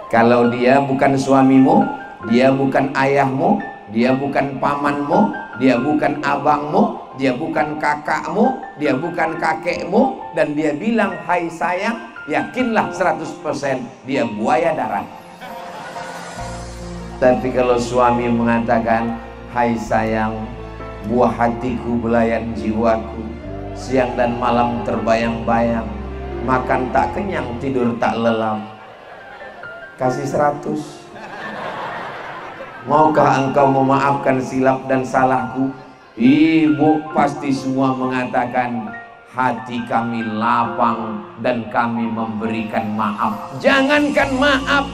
Kalau dia bukan suamimu, dia bukan ayahmu, dia bukan pamanmu, dia bukan abangmu, dia bukan kakakmu, dia bukan kakekmu, dan dia bilang hai sayang, yakinlah 100% dia buaya darat. Tapi kalau suami mengatakan hai sayang, buah hatiku, belayan jiwaku, siang dan malam terbayang-bayang, makan tak kenyang, tidur tak lelap, kasih 100. Maukah engkau memaafkan silap dan salahku? Ibu pasti semua mengatakan hati kami lapang dan kami memberikan maaf. Jangankan maaf,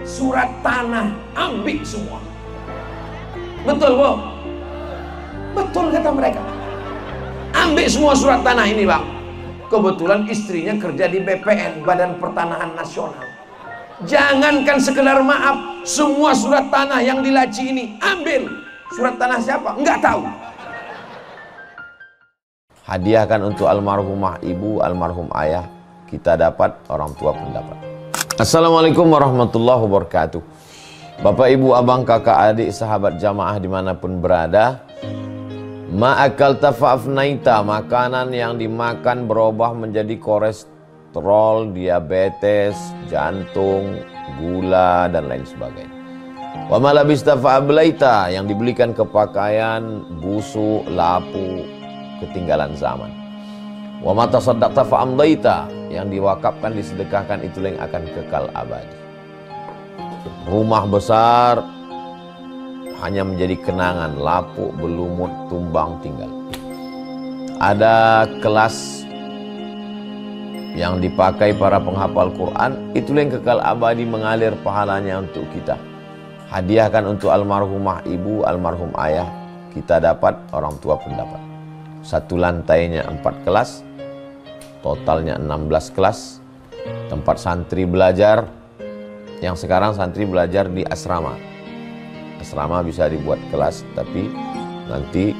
surat tanah ambil semua. Betul Bu? Betul kata mereka. Ambil semua surat tanah ini Bang. Kebetulan istrinya kerja di BPN, Badan Pertanahan Nasional. Jangankan sekedar maaf, semua surat tanah yang di laci ini ambil. Surat tanah siapa? Enggak tahu. Hadiahkan untuk almarhumah ibu, almarhum ayah, kita dapat, orang tua pun dapat. Assalamualaikum warahmatullahi wabarakatuh. Bapak, ibu, abang, kakak, adik, sahabat jamaah dimanapun berada, ma'akal tafa'afnaita, makanan yang dimakan berubah menjadi kolesterol, diabetes, jantung, gula, dan lain sebagainya. Wa malabista fa'ablaita, yang dibelikan ke pakaian, busuk, lapu, ketinggalan zaman. Wa mata saddaqta fa'amdaita, yang diwakafkan, disedekahkan, itulah yang akan kekal abadi. Rumah besar hanya menjadi kenangan, lapuk, berlumut, tumbang, tinggal. Ada kelas yang dipakai para penghafal Quran, itulah yang kekal abadi, mengalir pahalanya untuk kita. Hadiahkan untuk almarhumah ibu, almarhum ayah, kita dapat, orang tua pun dapat. Satu lantainya 4 kelas, totalnya 16 kelas, tempat santri belajar. Yang sekarang santri belajar di asrama. Asrama bisa dibuat kelas, tapi nanti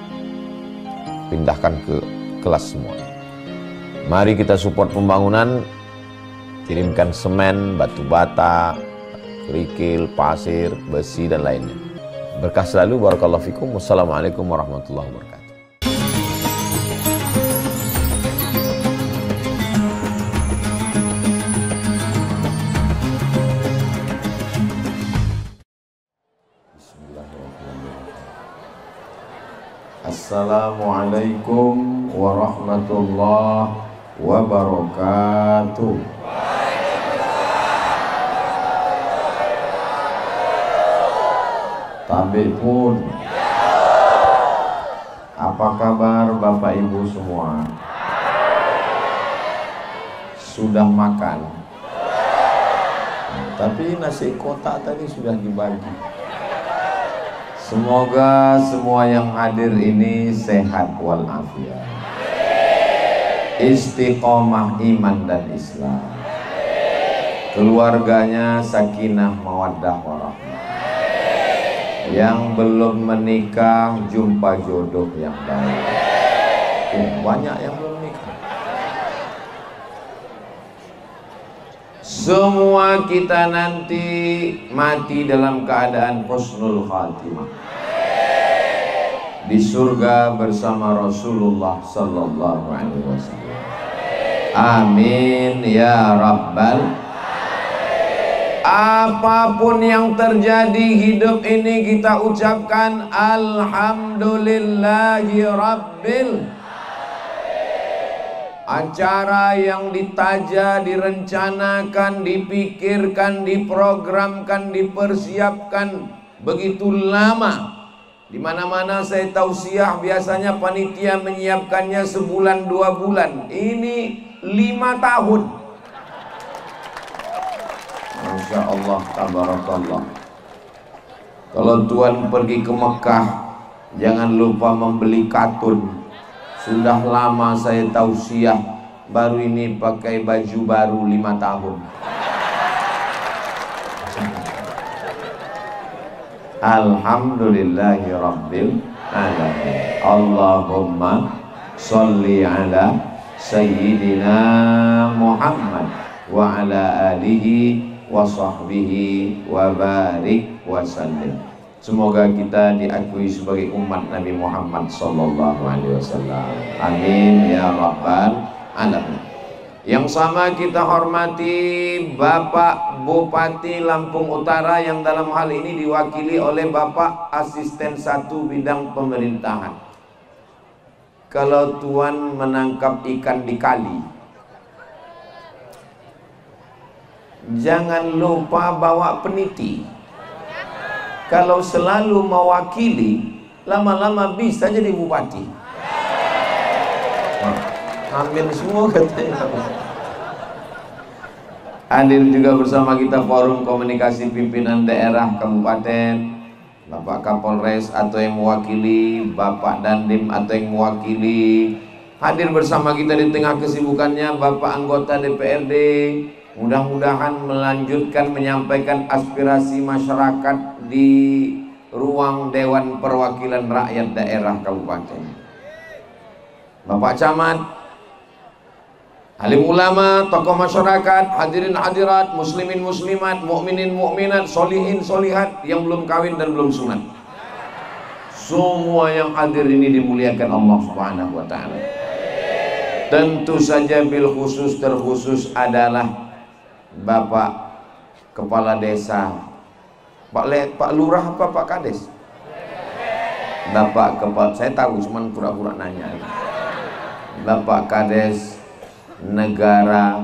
pindahkan ke kelas semua. Mari kita support pembangunan, kirimkan semen, batu bata, kerikil, pasir, besi, dan lainnya. Berkah selalu, barakallahu fikum. Wassalamualaikum warahmatullahi wabarakatuh. Assalamualaikum warahmatullahi wabarakatuh. Tabik pun. Apa kabar Bapak Ibu semua? Sudah makan? Tapi nasi kotak tadi sudah dibagi. Semoga semua yang hadir ini sehat walafiat, istiqomah iman dan Islam, keluarganya sakinah mawaddah warahmah, yang belum menikah jumpa jodoh yang baik. Banyak yang belum nikah. Semua kita nanti mati dalam keadaan husnul khatimah, di surga bersama Rasulullah sallallahu alaihi wasallam. Amin ya rabbal. Apapun yang terjadi hidup ini, kita ucapkan alhamdulillahi rabbil. Acara yang ditaja, direncanakan, dipikirkan, diprogramkan, dipersiapkan begitu lama. Di mana-mana saya tausiah, biasanya panitia menyiapkannya sebulan 2 bulan. Ini 5 tahun. Masya Allah, tabarakallah. Kalau Tuhan pergi ke Mekah, jangan lupa membeli katun. Sudah lama saya tausiah, baru ini pakai baju baru 5 tahun. Alhamdulillahi rabbil alamin. Allahumma sholli ala sayyidina Muhammad wa ala alihi wa sahbihi wa barik wa sallim. Semoga kita diakui sebagai umat Nabi Muhammad sallallahu alaihi wasallam. Amin ya rabbal alamin. Yang sama kita hormati Bapak Bupati Lampung Utara yang dalam hal ini diwakili oleh Bapak Asisten 1 Bidang Pemerintahan. Kalau Tuan menangkap ikan di kali, jangan lupa bawa peniti. Kalau selalu mewakili, lama-lama bisa jadi bupati. Amin semua katanya. Hadir juga bersama kita Forum Komunikasi Pimpinan Daerah Kabupaten, Bapak Kapolres atau yang mewakili, Bapak Dandim atau yang mewakili. Hadir bersama kita di tengah kesibukannya Bapak anggota DPRD. Mudah-mudahan melanjutkan menyampaikan aspirasi masyarakat di ruang Dewan Perwakilan Rakyat Daerah Kabupaten. Bapak Camat, alim ulama, tokoh masyarakat, hadirin hadirat, muslimin muslimat, mukminin mukminat, solihin solihat yang belum kawin dan belum sunat. Semua yang hadir ini dimuliakan Allah Subhanahu wa taala. Tentu saja bil khusus terkhusus adalah Bapak Kepala Desa, Pak Lurah apa Pak Kades? Bapak Kepala, saya tahu cuman pura-pura nanya. Bapak Kades Negara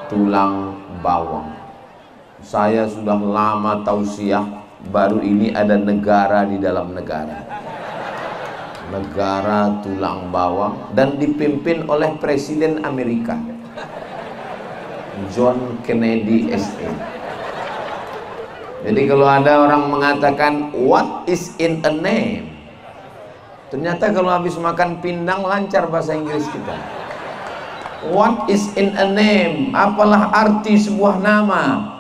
Tulang Bawang. Saya sudah lama tausiah, baru ini ada negara di dalam negara. Negara Tulang Bawang dan dipimpin oleh Presiden Amerika John Kennedy SA. Jadi kalau ada orang mengatakan what is in a name, ternyata kalau habis makan pindang lancar bahasa Inggris kita. What is in a name? Apalah arti sebuah nama?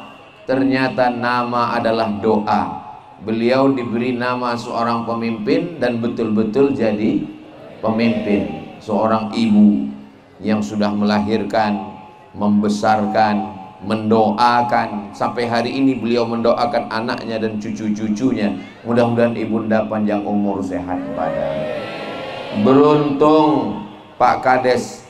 Ternyata nama adalah doa. Beliau diberi nama seorang pemimpin dan betul-betul jadi pemimpin. Seorang ibu yang sudah melahirkan, membesarkan, mendoakan. Sampai hari ini beliau mendoakan anaknya dan cucu-cucunya. Mudah-mudahan ibunda panjang umur, sehat badan. Beruntung Pak Kades,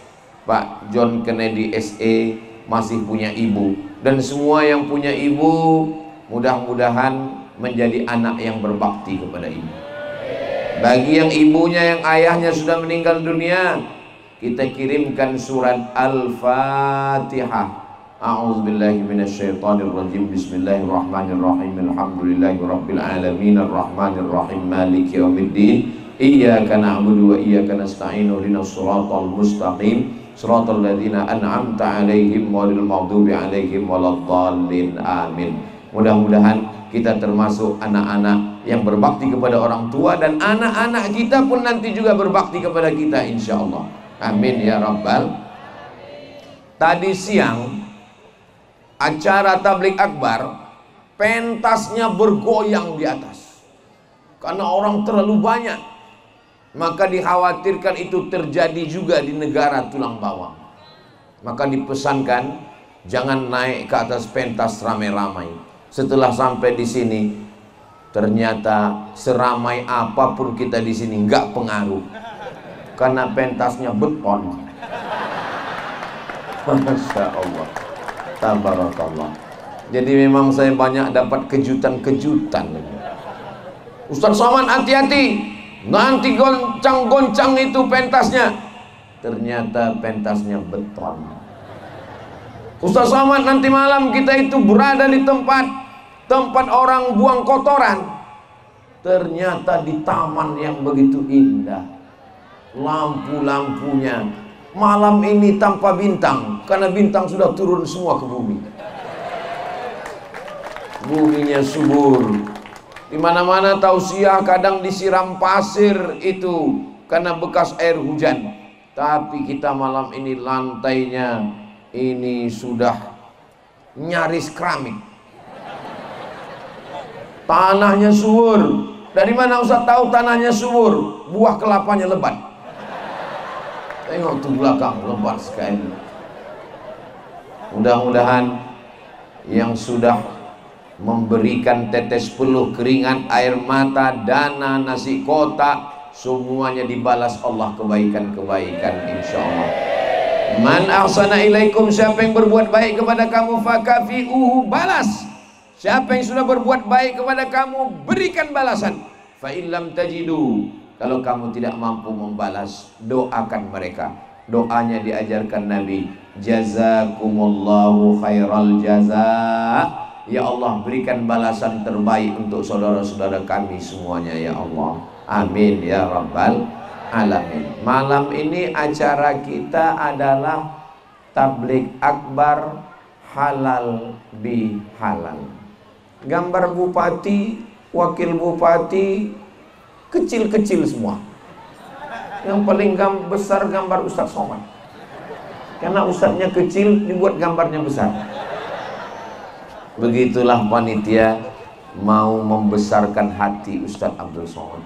Pak John Kennedy SE masih punya ibu. Dan semua yang punya ibu mudah-mudahan menjadi anak yang berbakti kepada ibu. Bagi yang ibunya, yang ayahnya sudah meninggal dunia, kita kirimkan surat Al-Fatihah. A'udzubillahi minasyaitonirrajim. Bismillahirrahmanirrahim. Alhamdulillahirabbil alamin arrahmanirrahim maliki yaumiddin. Iyyaka na'budu wa iyyaka nasta'in. Ihdinas siratal mustaqim. Siratal ladzina an'amta 'alaihim ghairil maghdubi 'alaihim waladdallin. Amin. Mudah-mudahan kita termasuk anak-anak yang berbakti kepada orang tua, dan anak-anak kita pun nanti juga berbakti kepada kita insyaallah. Amin ya rabbal. Tadi siang acara tablik akbar, pentasnya bergoyang di atas karena orang terlalu banyak. Maka dikhawatirkan itu terjadi juga di negara Tulang Bawang. Maka dipesankan jangan naik ke atas pentas ramai-ramai. Setelah sampai di sini, ternyata seramai apapun kita di sini nggak pengaruh, karena pentasnya beton. Masya Allah, tabarakallah. Jadi memang saya banyak dapat kejutan-kejutan. Ustaz Somad hati-hati, nanti goncang-goncang itu pentasnya. Ternyata pentasnya beton. Ustaz Somad, nanti malam kita itu berada di tempat orang buang kotoran. Ternyata di taman yang begitu indah, lampu-lampunya malam ini tanpa bintang, karena bintang sudah turun semua ke bumi. Buminya subur. Di mana-mana tausiah kadang disiram pasir itu karena bekas air hujan. Tapi kita malam ini lantainya ini sudah nyaris keramik. Tanahnya subur. Dari mana Ustaz tahu tanahnya subur? Buah kelapanya lebat. Tengok tuh belakang, lebat sekali. Mudah-mudahan yang sudah memberikan tetes peluh, keringat, air mata, dana, nasi kotak, semuanya dibalas Allah kebaikan-kebaikan insyaallah. Man ahsana ilaikum, siapa yang berbuat baik kepada kamu fakafi'uhu, balas. Siapa yang sudah berbuat baik kepada kamu, berikan balasan. Fa in lam tajidu, kalau kamu tidak mampu membalas, doakan mereka. Doanya diajarkan Nabi, jazakumullahu khairal jazaa. Ya Allah, berikan balasan terbaik untuk saudara-saudara kami semuanya ya Allah. Amin ya rabbal alamin. Malam ini acara kita adalah tabligh akbar halal bi halal. Gambar bupati, wakil bupati, kecil-kecil semua. Yang paling besar gambar Ustadz Somad, karena ustadznya kecil dibuat gambarnya besar. Begitulah panitia mau membesarkan hati Ustadz Abdul Somad.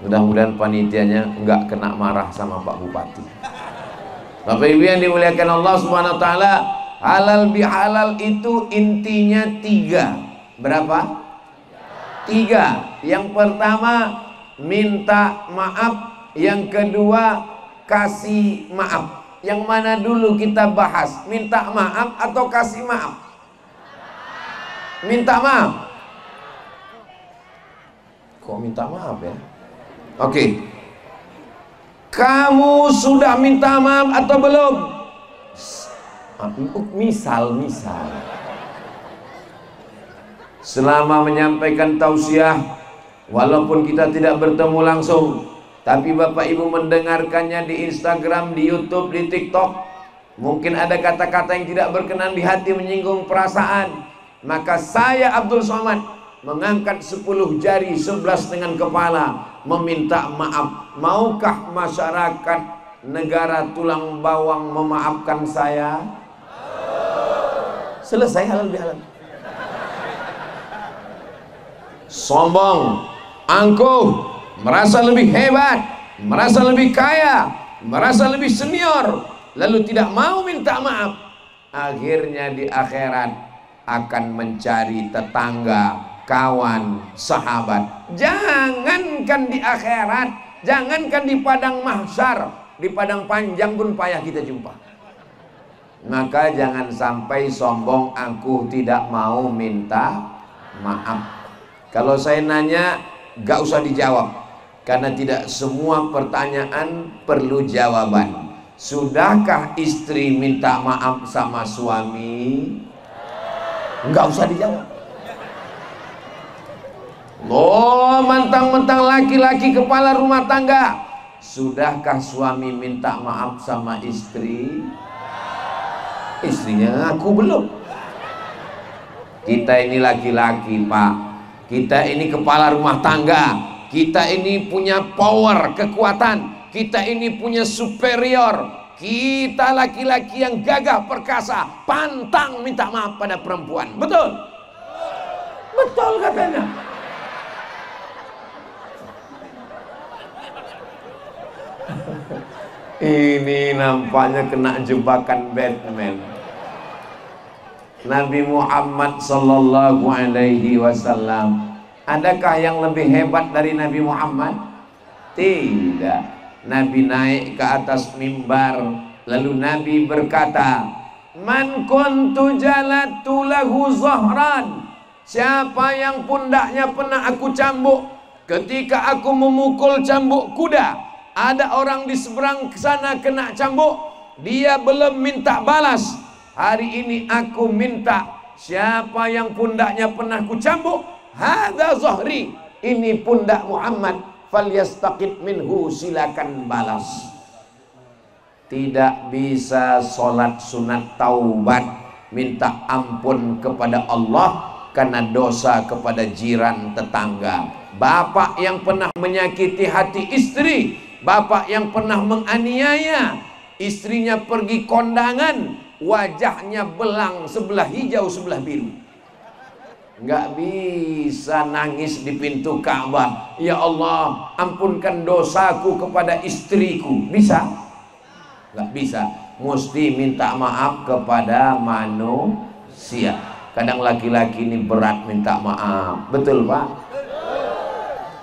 Mudah-mudahan panitianya enggak kena marah sama Pak Bupati. Bapak Ibu yang dimuliakan Allah Subhanahu wa taala, halal bihalal itu intinya 3. Berapa? 3. Yang pertama minta maaf, yang kedua kasih maaf. Yang mana dulu kita bahas, minta maaf atau kasih maaf? Minta maaf. Kok minta maaf ya? Oke. Kamu sudah minta maaf atau belum? Misal selama menyampaikan tausiah, walaupun kita tidak bertemu langsung, tapi Bapak Ibu mendengarkannya di Instagram, di YouTube, di TikTok, mungkin ada kata-kata yang tidak berkenan di hati, menyinggung perasaan. Maka saya Abdul Somad mengangkat 10 jari 11 dengan kepala, meminta maaf. Maukah masyarakat negara tulang bawang memaafkan saya? Selesai halal bihalal. Sombong, angkuh, merasa lebih hebat, merasa lebih kaya, merasa lebih senior, lalu tidak mau minta maaf, akhirnya di akhirat akan mencari tetangga, kawan, sahabat. Jangankan di akhirat, jangankan di padang mahsyar, di padang panjang pun payah kita jumpa. Maka jangan sampai sombong, angkuh, tidak mau minta maaf. Kalau saya nanya, gak usah dijawab, karena tidak semua pertanyaan perlu jawaban. Sudahkah istri minta maaf sama suami? Enggak usah dijawab. Loh, mentang-mentang laki-laki kepala rumah tangga, sudahkah suami minta maaf sama istri? Istrinya ngaku belum. Kita ini laki-laki, Pak. Kita ini kepala rumah tangga. Kita ini punya power, kekuatan. Kita ini punya superior. Kita laki-laki yang gagah perkasa, pantang minta maaf pada perempuan. Betul? Betul katanya. Ini nampaknya kena jebakan Batman. Nabi Muhammad sallallahu alaihi wasallam, adakah yang lebih hebat dari Nabi Muhammad? Tidak. Nabi naik ke atas mimbar, lalu Nabi berkata, man kuntu jalatu lahu zahran, siapa yang pundaknya pernah aku cambuk ketika aku memukul cambuk kuda, ada orang di seberang sana kena cambuk, dia belum minta balas, hari ini aku minta, siapa yang pundaknya pernah aku cambuk, hadza zahri, ini pundak Muhammad, falyastaqid minhu, silakan balas. Tidak bisa sholat sunat taubat, minta ampun kepada Allah karena dosa kepada jiran tetangga. Bapak yang pernah menyakiti hati istri, bapak yang pernah menganiaya istrinya, pergi kondangan, wajahnya belang, sebelah hijau sebelah biru, nggak bisa nangis di pintu Ka'bah, ya Allah ampunkan dosaku kepada istriku, bisa? Nggak bisa, mesti minta maaf kepada manusia. Kadang laki-laki ini berat minta maaf. Betul Pak?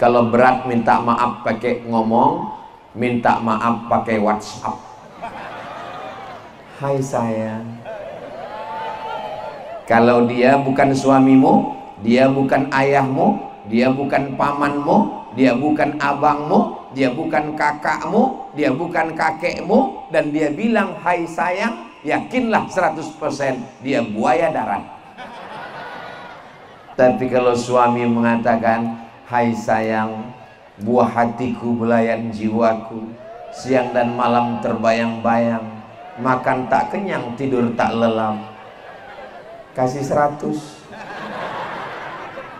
Kalau berat minta maaf pakai ngomong, minta maaf pakai WhatsApp. Hai sayang. Kalau dia bukan suamimu, dia bukan ayahmu, dia bukan pamanmu, dia bukan abangmu, dia bukan kakakmu, dia bukan kakekmu, dan dia bilang hai sayang, yakinlah 100% dia buaya darat. Tapi kalau suami mengatakan hai sayang, buah hatiku, belayan jiwaku, siang dan malam terbayang-bayang, makan tak kenyang, tidur tak lelap, kasih 100.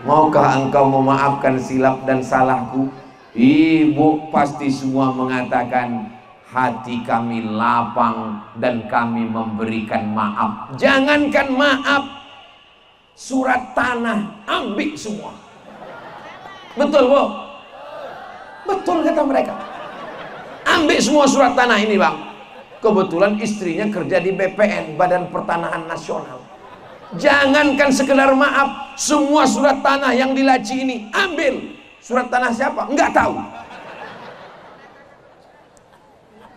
Maukah engkau memaafkan silap dan salahku? Ibu pasti semua mengatakan hati kami lapang dan kami memberikan maaf. Jangankan maaf, surat tanah ambil semua. Betul Bu? Betul kata mereka. Ambil semua surat tanah ini Bang. Kebetulan istrinya kerja di BPN, Badan Pertanahan Nasional. Jangankan sekedar maaf, semua surat tanah yang di laci ini ambil. Surat tanah siapa? Enggak tahu.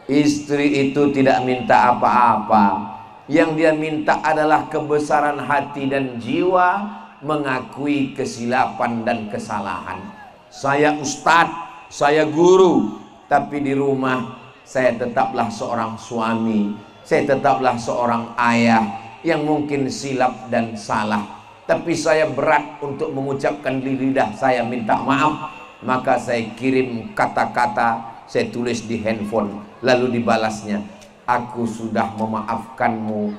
Istri itu tidak minta apa-apa. Yang dia minta adalah kebesaran hati dan jiwa, mengakui kesilapan dan kesalahan. Saya ustadz, saya guru, tapi di rumah saya tetaplah seorang suami, saya tetaplah seorang ayah yang mungkin silap dan salah. Tapi saya berat untuk mengucapkan di lidah saya minta maaf. Maka saya kirim kata-kata, saya tulis di handphone, lalu dibalasnya, aku sudah memaafkanmu,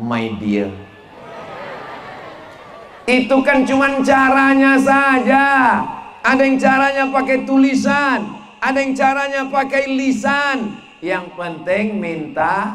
my dear. Itu kan cuman caranya saja. Ada yang caranya pakai tulisan, ada yang caranya pakai lisan. Yang penting minta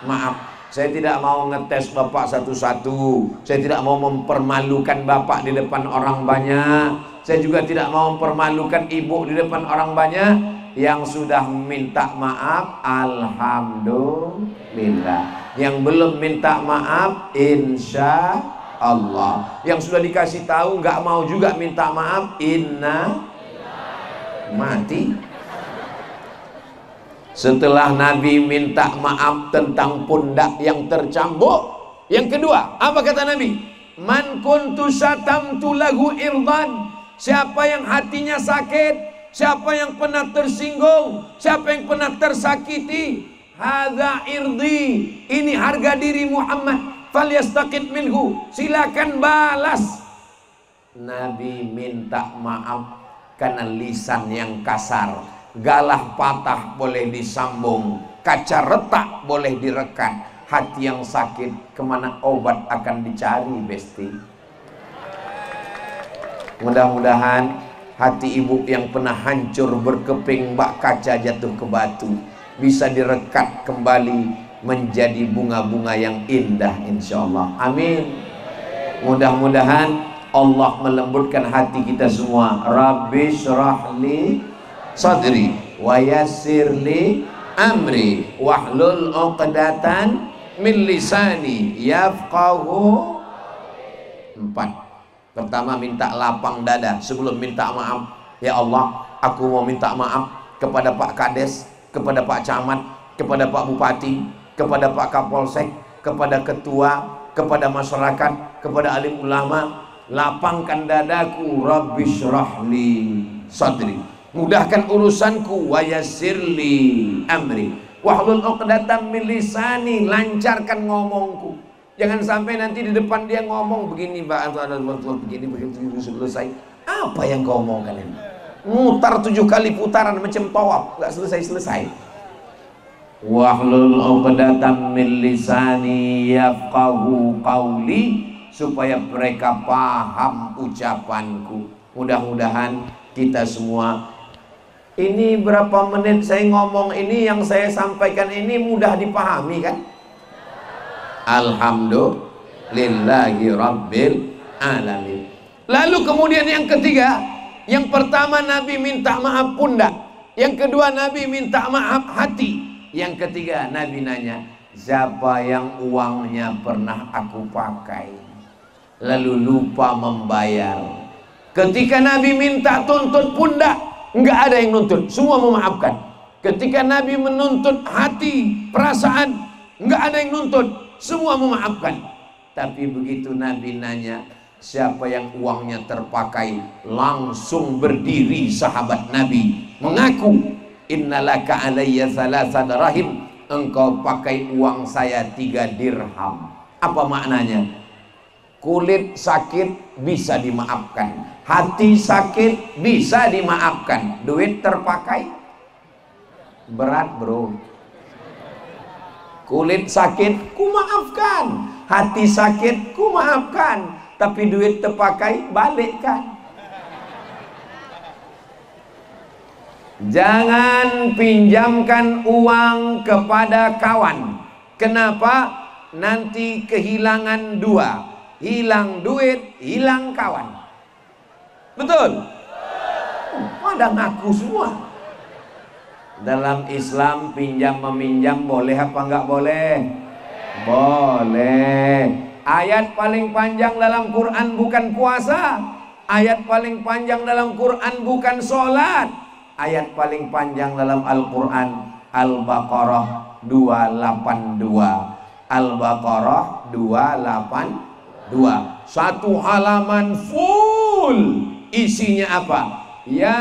maaf. Saya tidak mau ngetes Bapak satu-satu. Saya tidak mau mempermalukan Bapak di depan orang banyak. Saya juga tidak mau mempermalukan Ibu di depan orang banyak. Yang sudah minta maaf, alhamdulillah. Yang belum minta maaf, insya Allah. Yang sudah dikasih tahu nggak mau juga minta maaf, inna mati. Setelah Nabi minta maaf tentang pundak yang tercambuk, yang kedua apa kata Nabi? Man kuntu syatamtu lahu irdan. Siapa yang hatinya sakit, siapa yang pernah tersinggung, siapa yang pernah tersakiti, hadza irdi, ini harga diri Muhammad, falyastaqid minhu, silakan balas. Nabi minta maaf karena lisan yang kasar. Galah patah boleh disambung, kaca retak boleh direkat. Hati yang sakit, kemana obat akan dicari, Besti? Mudah-mudahan hati ibu yang pernah hancur berkeping bak kaca jatuh ke batu bisa direkat kembali menjadi bunga-bunga yang indah, insyaallah. Amin. Mudah-mudahan Allah melembutkan hati kita semua. Rabbi syrahli sadri wa yassirli amri wahlul 'uqdatan min lisani yafqahu. 4. Pertama, minta lapang dada sebelum minta maaf. Ya Allah, aku mau minta maaf kepada Pak Kades, kepada Pak Camat, kepada Pak Bupati, kepada Pak Kapolsek, kepada ketua, kepada masyarakat, kepada alim ulama. Lapangkan dadaku. Rabbi syrahli sadri, mudahkan urusanku, wa yassirli amri wahlul 'uqdatam min lisani, lancarkan ngomongku. Jangan sampai nanti di depan dia ngomong begini, Mbak, begini begitu selesai. Apa yang kau omongkan ini? Mutar 7 kali putaran macam tawaf, enggak selesai-selesai. Wahlul 'uqdatam min lisani yafqahu qawli, supaya mereka paham ucapanku. Mudah-mudahan kita semua, ini berapa menit saya ngomong ini, yang saya sampaikan ini mudah dipahami kan? Alhamdulillahi Rabbil Alamin. Lalu kemudian yang ketiga, yang pertama Nabi minta maaf pundak, yang kedua Nabi minta maaf hati, yang ketiga Nabi nanya, siapa yang uangnya pernah aku pakai? lalu lupa membayar. Ketika Nabi minta tuntut pundak, nggak ada yang nuntut, semua memaafkan. Ketika Nabi menuntut hati, perasaan, nggak ada yang nuntut, semua memaafkan. Tapi begitu Nabi nanya siapa yang uangnya terpakai, langsung berdiri sahabat Nabi mengaku, innalaka alayya thalatha dirham, engkau pakai uang saya 3 dirham. Apa maknanya? Kulit sakit bisa dimaafkan, hati sakit bisa dimaafkan, duit terpakai berat bro. Kulit sakit ku maafkan, hati sakit ku maafkan, tapi duit terpakai balikkan. Jangan pinjamkan uang kepada kawan. Kenapa? Nanti kehilangan dua, hilang duit, hilang kawan. Betul? Pada ngaku semua. Dalam Islam pinjam meminjam boleh apa enggak boleh? Boleh. Ayat paling panjang dalam Quran bukan puasa. Ayat paling panjang dalam Quran bukan sholat. Ayat paling panjang dalam Al-Quran Al-Baqarah 282. Al-Baqarah 282. Satu halaman full. Isinya apa? Ya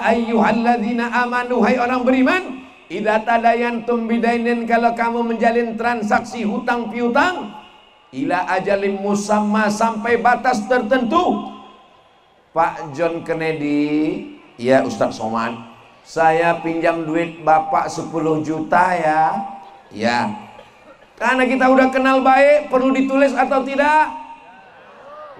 ayyuhalladzina amanu, hai orang beriman, idza tadayantum bidainin, kalau kamu menjalin transaksi hutang piutang, ila ajalim musamma, sampai batas tertentu. Pak John Kennedy, ya Ustadz Somad, saya pinjam duit Bapak 10 juta ya. Ya. Karena kita udah kenal baik, perlu ditulis atau tidak?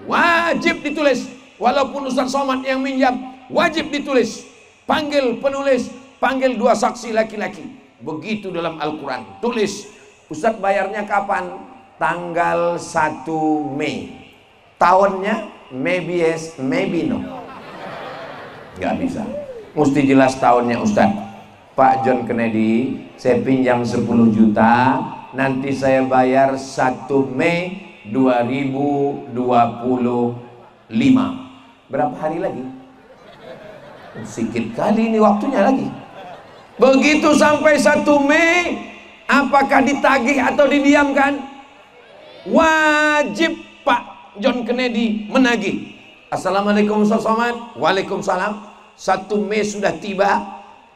Wajib ditulis. Walaupun Ustadz Somad yang minjam, wajib ditulis. Panggil penulis, panggil 2 saksi laki-laki. Begitu dalam Al-Quran. Tulis. Ustadz bayarnya kapan? Tanggal 1 Mei. Tahunnya maybe yes, maybe no. Gak bisa. Mesti jelas tahunnya Ustadz. Pak John Kennedy, saya pinjam 10 juta. Nanti saya bayar 1 Mei 2025. Berapa hari lagi? Sedikit kali ini waktunya lagi. Begitu sampai 1 Mei, apakah ditagih atau didiamkan? Wajib Pak John Kennedy menagih. Assalamualaikum Ustaz Somad. Waalaikumsalam. 1 Mei sudah tiba.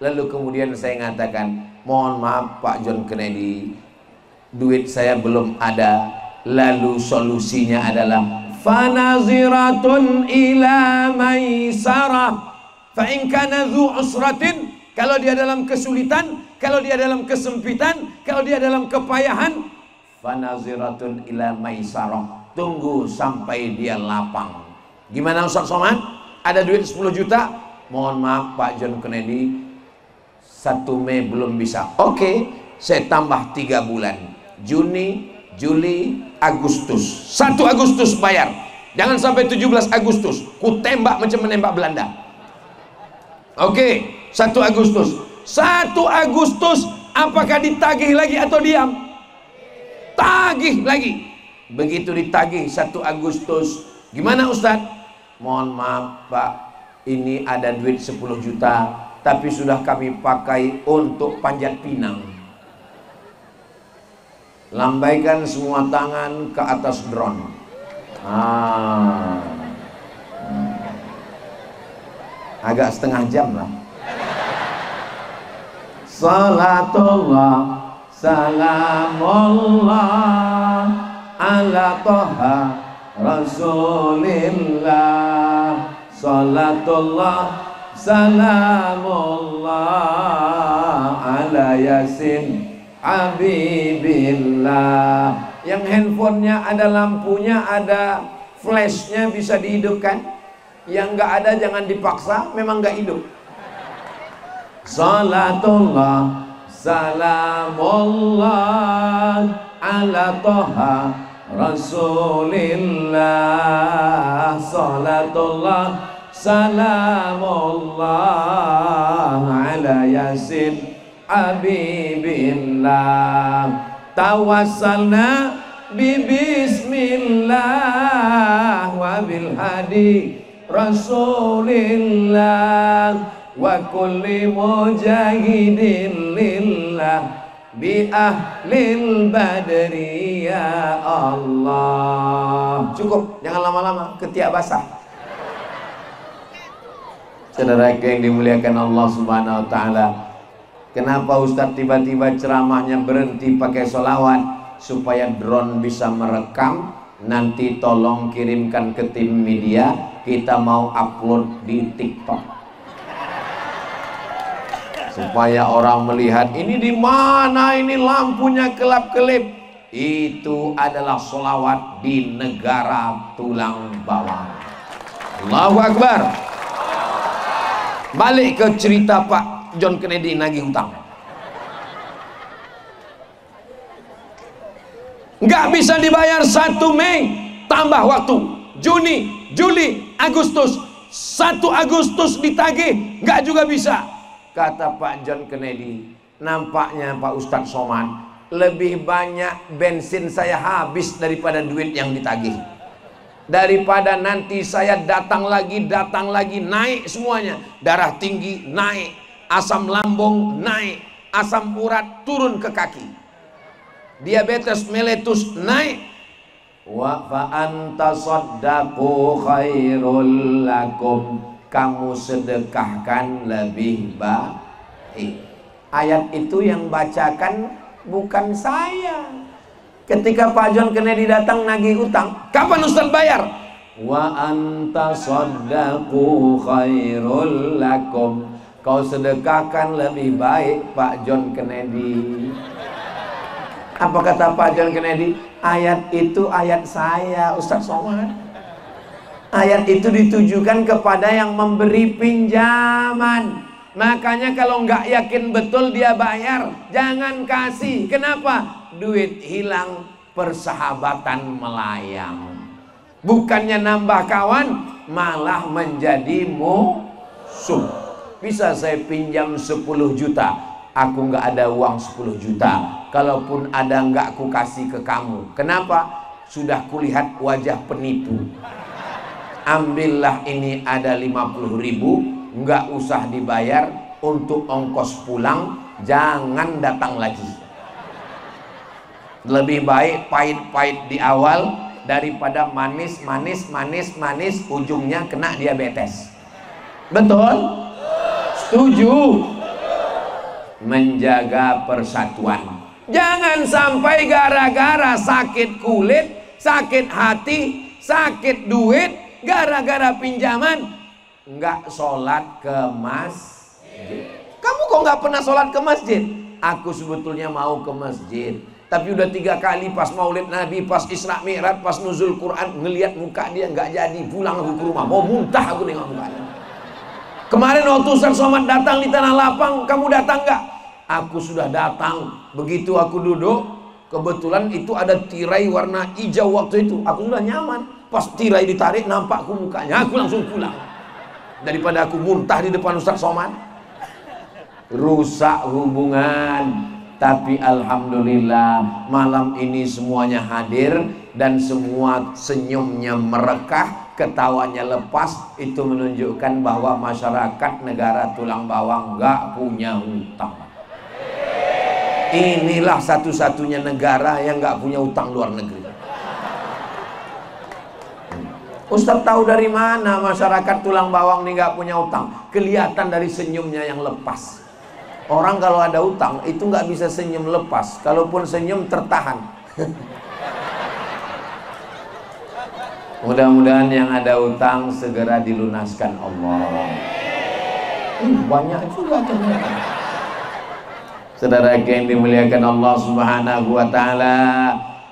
Lalu kemudian saya mengatakan, mohon maaf Pak John Kennedy, duit saya belum ada. Lalu solusinya adalah fanaziratun ila maisarah fa in kana dzu usratin, kalau dia dalam kesulitan, kalau dia dalam kesempitan, kalau dia dalam kepayahan, fanaziratun ila maisarah, tunggu sampai dia lapang. Gimana Ustaz Somad? Ada duit 10 juta? Mohon maaf Pak John Kennedy, 1 Mei belum bisa. Oke, saya tambah 3 bulan. Juni, Juli, Agustus. 1 Agustus bayar. Jangan sampai 17 Agustus. Ku tembak macam menembak Belanda. Oke, 1 Agustus. 1 Agustus apakah ditagih lagi atau diam? Tagih lagi. Begitu ditagih 1 Agustus. Gimana Ustadz? Mohon maaf Pak, ini ada duit 10 juta, tapi sudah kami pakai untuk panjat pinang. Lambaikan semua tangan ke atas drone. Agak setengah jam lah. Salatullah salamullah ala toha rasulillah. Salatullah salamullah ala yasin Habibillah. Yang handphonenya ada lampunya, ada flashnya, bisa dihidupkan. Yang nggak ada jangan dipaksa, memang nggak hidup. Salatullah salamullah ala toha rasulillah. Salatullah salamullah ala yasin Habibillah. Tawassalna Bismillah wa bil hadi Rasulillah wa kulli mujahidin lillah bi ahlil badri ya Allah. Cukup, jangan lama-lama, ketiak basah. Saudara yang dimuliakan Allah Subhanahu wa taala, kenapa Ustadz tiba-tiba ceramahnya berhenti pakai sholawat? Supaya drone bisa merekam, nanti tolong kirimkan ke tim media, kita mau upload di TikTok. Supaya orang melihat ini di mana, ini lampunya kelap-kelip. Itu adalah sholawat di negara tulang bawang. Allahu Akbar. Balik ke cerita Pak John Kennedy nagih hutang. Nggak bisa dibayar 1 Mei, tambah waktu Juni, Juli, Agustus, 1 Agustus ditagih, nggak juga bisa. Kata Pak John Kennedy, nampaknya Pak Ustadz Somad, lebih banyak bensin saya habis daripada duit yang ditagih. Daripada nanti saya datang lagi, naik semuanya. Darah tinggi naik, asam lambung naik, asam urat turun ke kaki, diabetes meletus naik. Wa fa anta saddaqu khairul lakum, kamu sedekahkan lebih baik. Ayat itu yang bacakan bukan saya. Ketika Pak John Kennedy datang nagih utang, kapan Ustaz bayar? Wa anta saddaqu khairul lakum, kau sedekahkan lebih baik Pak John Kennedy. Apa kata Pak John Kennedy? Ayat itu ayat saya, Ustaz Somad. Ayat itu ditujukan kepada yang memberi pinjaman. Makanya kalau nggak yakin betul dia bayar, jangan kasih. Kenapa? Duit hilang, persahabatan melayang. Bukannya nambah kawan, malah menjadi musuh. Bisa saya pinjam 10 juta, aku nggak ada uang 10 juta. Kalaupun ada, nggak aku kasih ke kamu. Kenapa? Sudah kulihat wajah penipu. Ambillah, ini ada 50.000, nggak usah dibayar, untuk ongkos pulang, jangan datang lagi. Lebih baik pahit-pahit di awal daripada manis, ujungnya kena diabetes. Betul? Setuju? Menjaga persatuan. Jangan sampai gara-gara sakit kulit, sakit hati, sakit duit, gara-gara pinjaman nggak sholat ke masjid. Kamu kok nggak pernah sholat ke masjid? Aku sebetulnya mau ke masjid, tapi udah 3 kali pas Maulid Nabi, pas Isra Mi'raj, pas nuzul Quran, ngelihat muka dia nggak jadi. Pulang aku ke rumah, mau muntah aku nengok mukanya. Kemarin waktu Ustaz Somad datang di Tanah Lapang, kamu datang nggak? Aku sudah datang. Begitu aku duduk, kebetulan itu ada tirai warna hijau waktu itu. Aku sudah nyaman. Pas tirai ditarik, nampakku mukanya, aku langsung pulang. Daripada aku muntah di depan Ustaz Somad. Rusak hubungan. Tapi alhamdulillah malam ini semuanya hadir dan semua senyumnya merekah, ketawanya lepas. Itu menunjukkan bahwa masyarakat negara tulang bawang nggak punya hutang. Inilah satu-satunya negara yang nggak punya utang luar negeri. Ustaz tahu dari mana masyarakat tulang bawang ini nggak punya utang? Kelihatan dari senyumnya yang lepas. Orang kalau ada utang itu nggak bisa senyum lepas. Kalaupun senyum tertahan. Mudah-mudahan yang ada utang segera dilunaskan Allah. Banyak juga ternyata. Saudara yang dimuliakan Allah Subhanahu wa taala,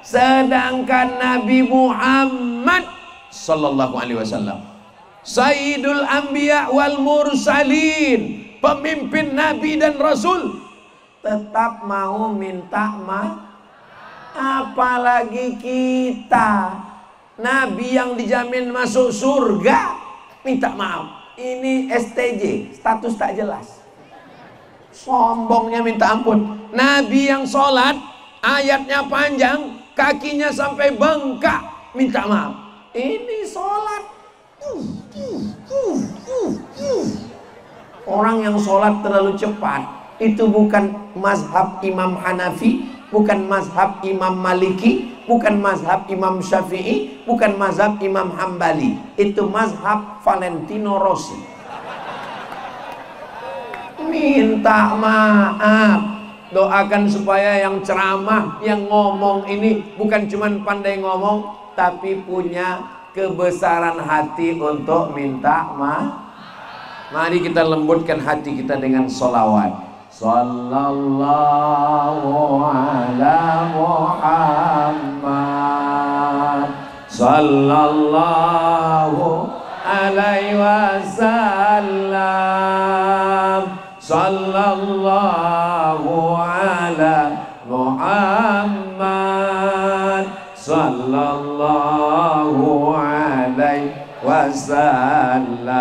sedangkan Nabi Muhammad sallallahu alaihi wasallam Sayyidul Anbiya wal Mursalin, pemimpin nabi dan rasul, tetap mau minta maaf. Apalagi kita, nabi yang dijamin masuk surga minta maaf. Ini STJ, status tak jelas. Sombongnya minta ampun. Nabi yang sholat ayatnya panjang, kakinya sampai bengkak minta maaf. Ini sholat. Orang yang sholat terlalu cepat itu bukan mazhab Imam Hanafi, bukan mazhab Imam Maliki, bukan mazhab Imam Syafi'i, bukan mazhab Imam Hambali. Itu mazhab Valentino Rossi. Minta maaf, doakan supaya yang ceramah, yang ngomong ini bukan cuma pandai ngomong, tapi punya kebesaran hati untuk minta maaf. Mari kita lembutkan hati kita dengan sholawat. Sallallahu ala Muhammad, sallallahu alaihi wasallam, sallallahu ala Muhammad, sallallahu alaihi wasallam.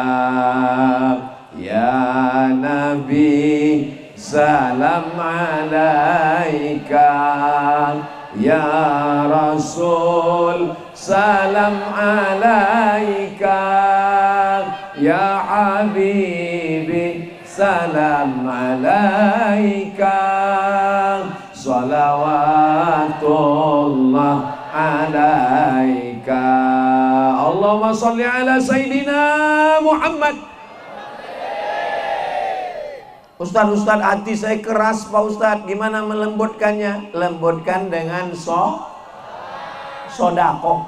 Ya Nabi salam alaika, ya Rasul salam alaika, ya Habibi salam alaika, salawatullah alaika. Allahumma salli ala Sayyidina Muhammad. Ustadz, hati saya keras Pak Ustadz. Gimana melembutkannya? Lembutkan dengan sodako.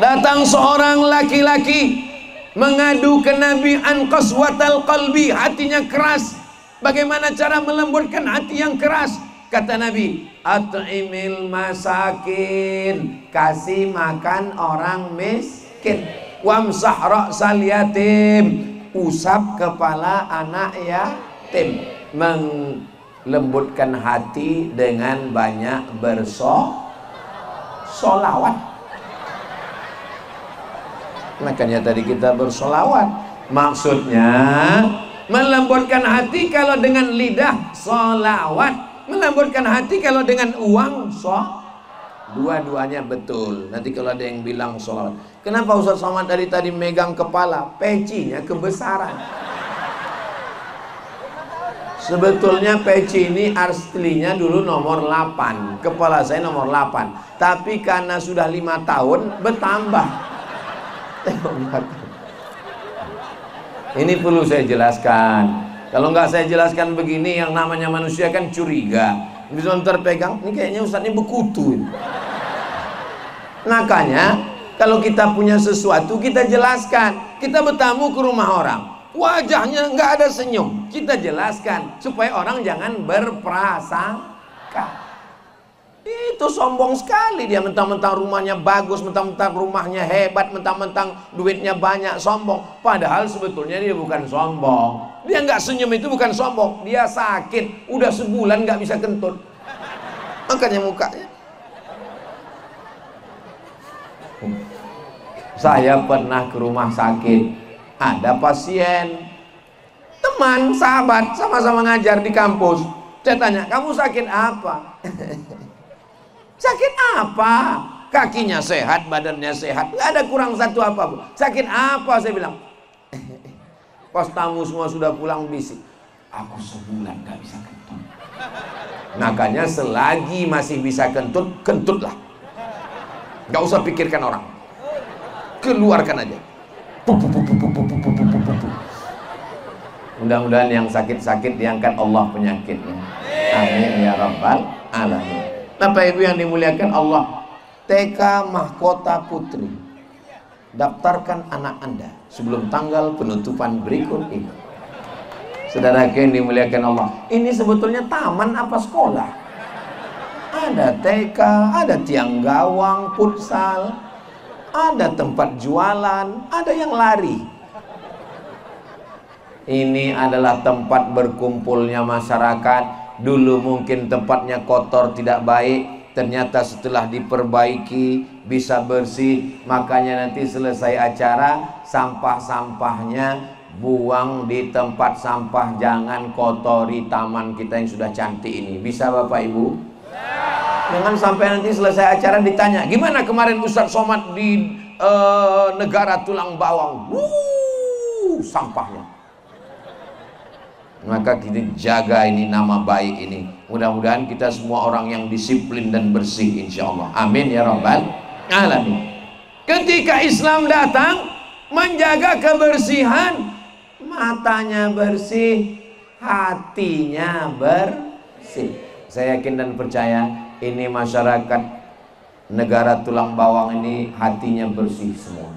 Datang seorang laki-laki mengadu ke Nabi an qaswatal qalbi, hatinya keras. Bagaimana cara melembutkan hati yang keras? Kata Nabi, at'imil masakin, kasih makan orang miskin. Wamsah ra'sal yatim, usap kepala anak yatim. Melembutkan hati dengan banyak bersolawat. Makanya tadi kita bersolawat. Maksudnya melembutkan hati kalau dengan lidah solawat, melembutkan hati kalau dengan uang dua-duanya betul. Nanti kalau ada yang bilang solawat, kenapa Ustaz Somad dari tadi megang kepala? Pecinya kebesaran. Sebetulnya peci ini aslinya dulu nomor 8, kepala saya nomor 8, tapi karena sudah 5 tahun bertambah. Ini perlu saya jelaskan. Kalau nggak saya jelaskan begini, yang namanya manusia kan curiga. Bisa terpegang, ini kayaknya Ustaz ini bekutu. Makanya kalau kita punya sesuatu kita jelaskan. Kita bertamu ke rumah orang, wajahnya nggak ada senyum, kita jelaskan supaya orang jangan berprasangka. Itu sombong sekali dia, mentang-mentang rumahnya bagus, mentang-mentang rumahnya hebat, mentang-mentang duitnya banyak, sombong. Padahal sebetulnya dia bukan sombong. Dia nggak senyum itu bukan sombong, dia sakit, udah sebulan nggak bisa kentut. Makanya mukanya. Saya pernah ke rumah sakit, ada pasien, teman, sahabat, sama-sama ngajar di kampus. Saya tanya, kamu sakit apa? Sakit apa? Kakinya sehat, badannya sehat, nggak ada kurang satu apa. Sakit apa? Saya bilang. Pas tamu semua sudah pulang bisik, aku sebulan nggak bisa kentut. Makanya selagi masih bisa kentut, kentutlah. Nggak usah pikirkan orang, keluarkan aja. Mudah-mudahan yang sakit-sakit diangkat Allah penyakitnya. Amin ya rabbal alamin. Bapak Ibu yang dimuliakan Allah, TK Mahkota Putri, daftarkan anak Anda sebelum tanggal penutupan berikut ini. Saudara yang dimuliakan Allah, ini sebetulnya taman apa sekolah? Ada TK, ada tiang gawang, futsal, ada tempat jualan, ada yang lari. Ini adalah tempat berkumpulnya masyarakat. Dulu mungkin tempatnya kotor, tidak baik, ternyata setelah diperbaiki bisa bersih. Makanya nanti selesai acara, sampah-sampahnya buang di tempat sampah, jangan kotori taman kita yang sudah cantik ini. Bisa Bapak Ibu? Jangan sampai nanti selesai acara ditanya, gimana kemarin Ustadz Somad di negara tulang bawang, sampahnya. Maka kita jaga ini nama baik ini. Mudah-mudahan kita semua orang yang disiplin dan bersih, insya Allah. Amin ya rabbal alamin. Ketika Islam datang, menjaga kebersihan, matanya bersih, hatinya bersih. Saya yakin dan percaya ini masyarakat negara tulang bawang ini hatinya bersih semua.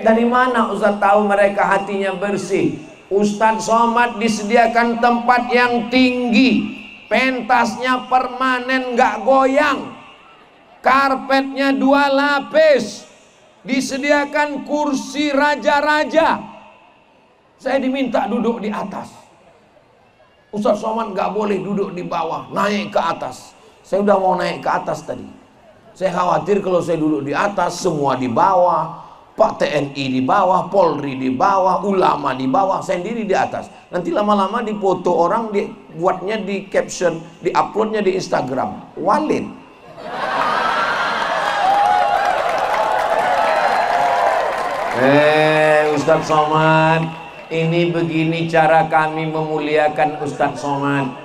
Dari mana Ustaz tahu mereka hatinya bersih? Ustadz Somad disediakan tempat yang tinggi, pentasnya permanen nggak goyang, karpetnya 2 lapis, disediakan kursi raja-raja. Saya diminta duduk di atas. Ustadz Somad nggak boleh duduk di bawah, naik ke atas. Saya udah mau naik ke atas tadi. Saya khawatir kalau saya duduk di atas, semua di bawah. Pak TNI di bawah, Polri di bawah, ulama di bawah, saya sendiri di atas. Nanti lama-lama difoto orang, dibuatnya di caption, diuploadnya di Instagram. Walid. Ustadz Somad, ini begini cara kami memuliakan Ustadz Somad.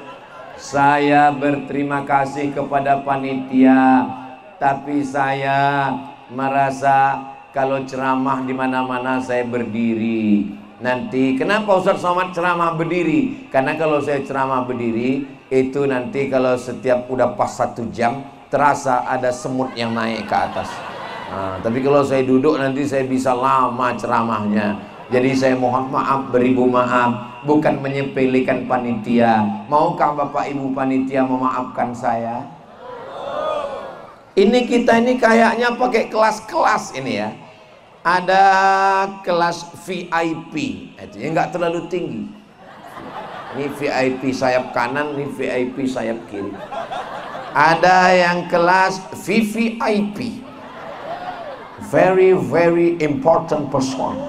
Saya berterima kasih kepada panitia, tapi saya merasa kalau ceramah di mana-mana saya berdiri. Nanti kenapa Ustadz Somad ceramah berdiri? Karena kalau saya ceramah berdiri itu nanti kalau setiap udah pas 1 jam terasa ada semut yang naik ke atas. Nah, tapi kalau saya duduk nanti saya bisa lama ceramahnya. Jadi saya mohon maaf, beribu maaf, bukan menyepelekan panitia. Maukah Bapak Ibu panitia memaafkan saya? Ini kita ini kayaknya pakai kelas-kelas ini ya. Ada kelas VIP, itu yang nggak terlalu tinggi. Ini VIP sayap kanan, ini VIP sayap kiri. Ada yang kelas VVIP, very very important person,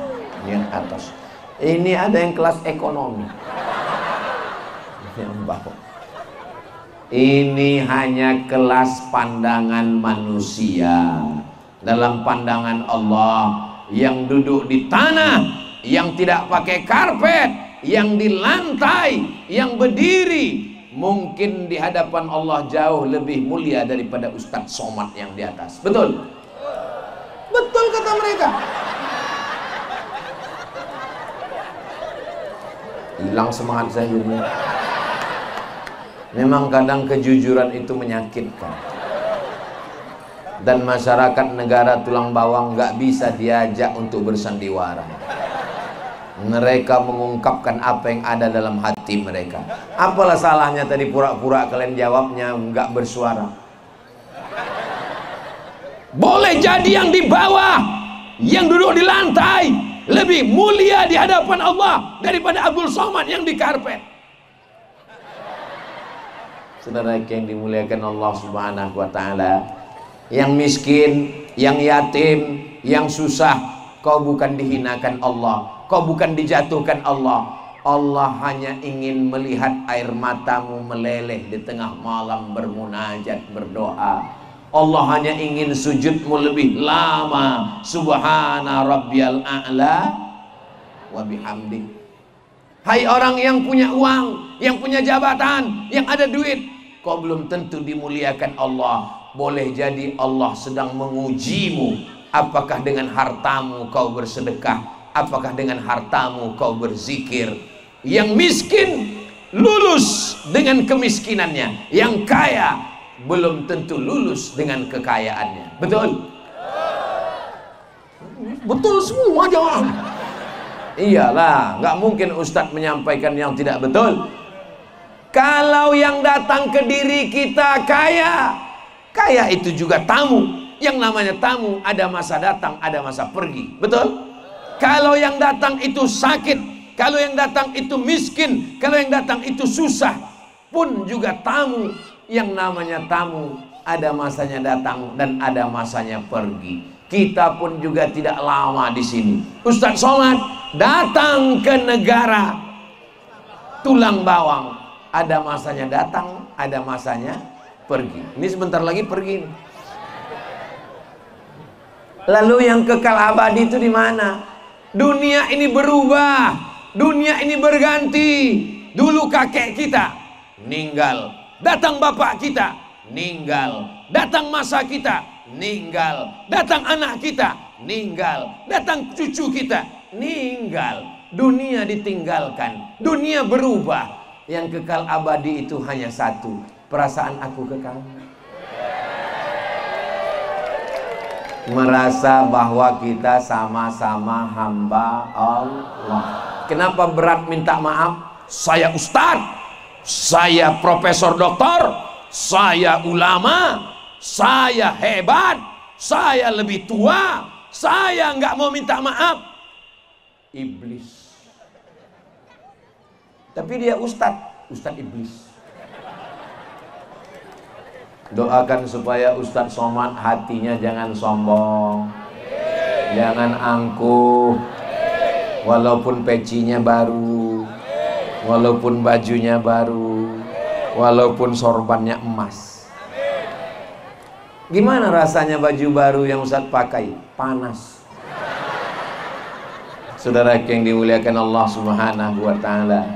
yang atas. Ini ada yang kelas ekonomi. Yang bawah. Ini hanya kelas pandangan manusia. Dalam pandangan Allah, yang duduk di tanah, yang tidak pakai karpet, yang di lantai, yang berdiri, mungkin di hadapan Allah jauh lebih mulia daripada Ustadz Somad yang di atas. Betul? Betul kata mereka. Hilang semangat saya jadinya. Memang kadang kejujuran itu menyakitkan. Dan masyarakat negara tulang bawang nggak bisa diajak untuk bersandiwara. Mereka mengungkapkan apa yang ada dalam hati mereka. Apalah salahnya tadi pura-pura kalian jawabnya nggak bersuara? Boleh jadi yang di bawah, yang duduk di lantai lebih mulia di hadapan Allah daripada Abdul Somad yang di karpet. Saudara yang dimuliakan Allah Subhanahu wa taala, yang miskin, yang yatim, yang susah, kau bukan dihinakan Allah, kau bukan dijatuhkan Allah. Allah hanya ingin melihat air matamu meleleh di tengah malam bermunajat, berdoa. Allah hanya ingin sujudmu lebih lama. Subhana rabbiyal a'la wa bihamdi. Hai orang yang punya uang, yang punya jabatan, yang ada duit, kau belum tentu dimuliakan Allah. Boleh jadi Allah sedang mengujimu. Apakah dengan hartamu kau bersedekah? Apakah dengan hartamu kau berzikir? Yang miskin lulus dengan kemiskinannya. Yang kaya belum tentu lulus dengan kekayaannya. Betul? Betul semua jawab. Iyalah, nggak mungkin Ustadz menyampaikan yang tidak betul. Kalau yang datang ke diri kita kaya, kaya itu juga tamu. Yang namanya tamu ada masa datang, ada masa pergi. Betul? Kalau yang datang itu sakit, kalau yang datang itu miskin, kalau yang datang itu susah, pun juga tamu. Yang namanya tamu ada masanya datang dan ada masanya pergi. Kita pun juga tidak lama di sini. Ustadz Somad datang ke negara tulang bawang. Ada masanya datang, ada masanya pergi. Ini sebentar lagi pergi. Lalu yang kekal abadi itu di mana? Dunia ini berubah, dunia ini berganti. Dulu kakek kita meninggal, datang bapak kita meninggal, datang masa kita meninggal, datang anak kita meninggal, datang cucu kita meninggal. Dunia ditinggalkan, dunia berubah. Yang kekal abadi itu hanya satu, perasaan aku ke kamu. Merasa bahwa kita sama-sama hamba Allah. Kenapa berat minta maaf? Saya ustadz, saya profesor doktor, saya ulama, saya hebat, saya lebih tua, saya nggak mau minta maaf. Iblis. Tapi dia ustadz iblis. Doakan supaya Ustadz Somad hatinya jangan sombong, jangan angkuh, walaupun pecinya baru, walaupun bajunya baru, walaupun sorbannya emas. Gimana rasanya baju baru yang Ustadz pakai? Panas. Saudara yang dimuliakan Allah Subhanahu wa Ta'ala,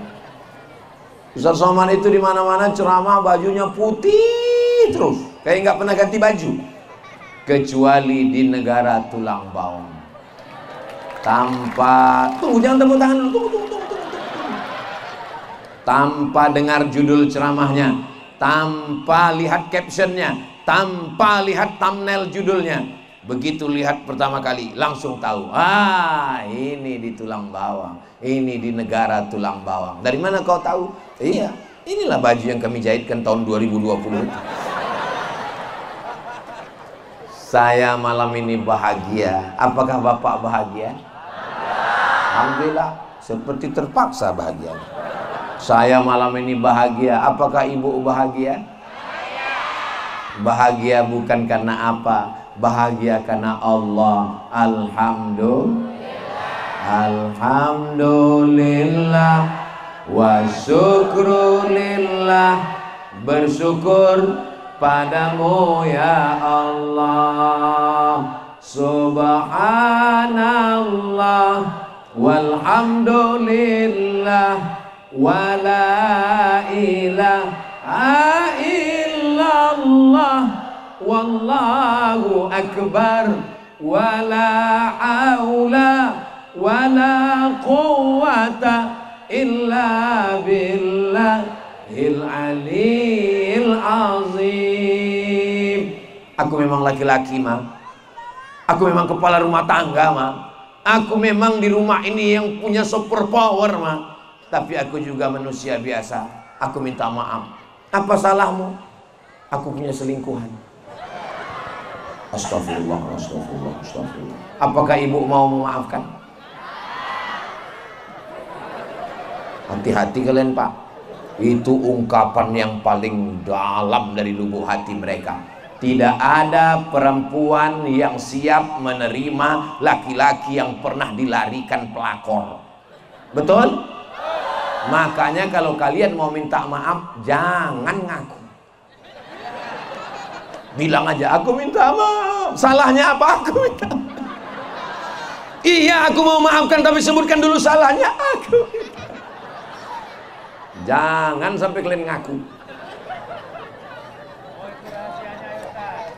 Ustadz Somad itu di mana-mana ceramah bajunya putih terus, kayak nggak pernah ganti baju, kecuali di negara tulang bawang. Tanpa, tunggu, jangan tepuk tangan dulu, tunggu. Tanpa dengar judul ceramahnya, tanpa lihat captionnya, tanpa lihat thumbnail judulnya, begitu lihat pertama kali langsung tahu, ini di tulang bawang, ini di negara tulang bawang. Dari mana kau tahu? Iya, inilah baju yang kami jahitkan tahun 2020 itu. Saya malam ini bahagia. Apakah Bapak bahagia? Alhamdulillah, seperti terpaksa bahagia. Saya malam ini bahagia. Apakah Ibu bahagia? Bahagia bukan karena apa? Bahagia karena Allah. Alhamdulillah wa syukrulillah. Bersyukur padamu ya Allah, subhanallah walhamdulillah wa la ilaha illallah wallahu akbar wa la haula wa la quwwata illa billahil aliyil azim. Aku memang laki-laki, Ma. Aku memang kepala rumah tangga, Ma. Aku memang di rumah ini yang punya super power, Ma. Tapi aku juga manusia biasa. Aku minta maaf. Apa salahmu? Aku punya selingkuhan. Astagfirullah. Apakah ibu mau memaafkan? Hati-hati kalian, Pak. Itu ungkapan yang paling dalam dari lubuk hati mereka. Tidak ada perempuan yang siap menerima laki-laki yang pernah dilarikan pelakor. Betul? Makanya kalau kalian mau minta maaf, jangan ngaku. Bilang aja, aku minta maaf. Salahnya apa? Aku minta maaf. Iya, aku mau maafkan, tapi sebutkan dulu salahnya. Aku minta. Jangan sampai kalian ngaku.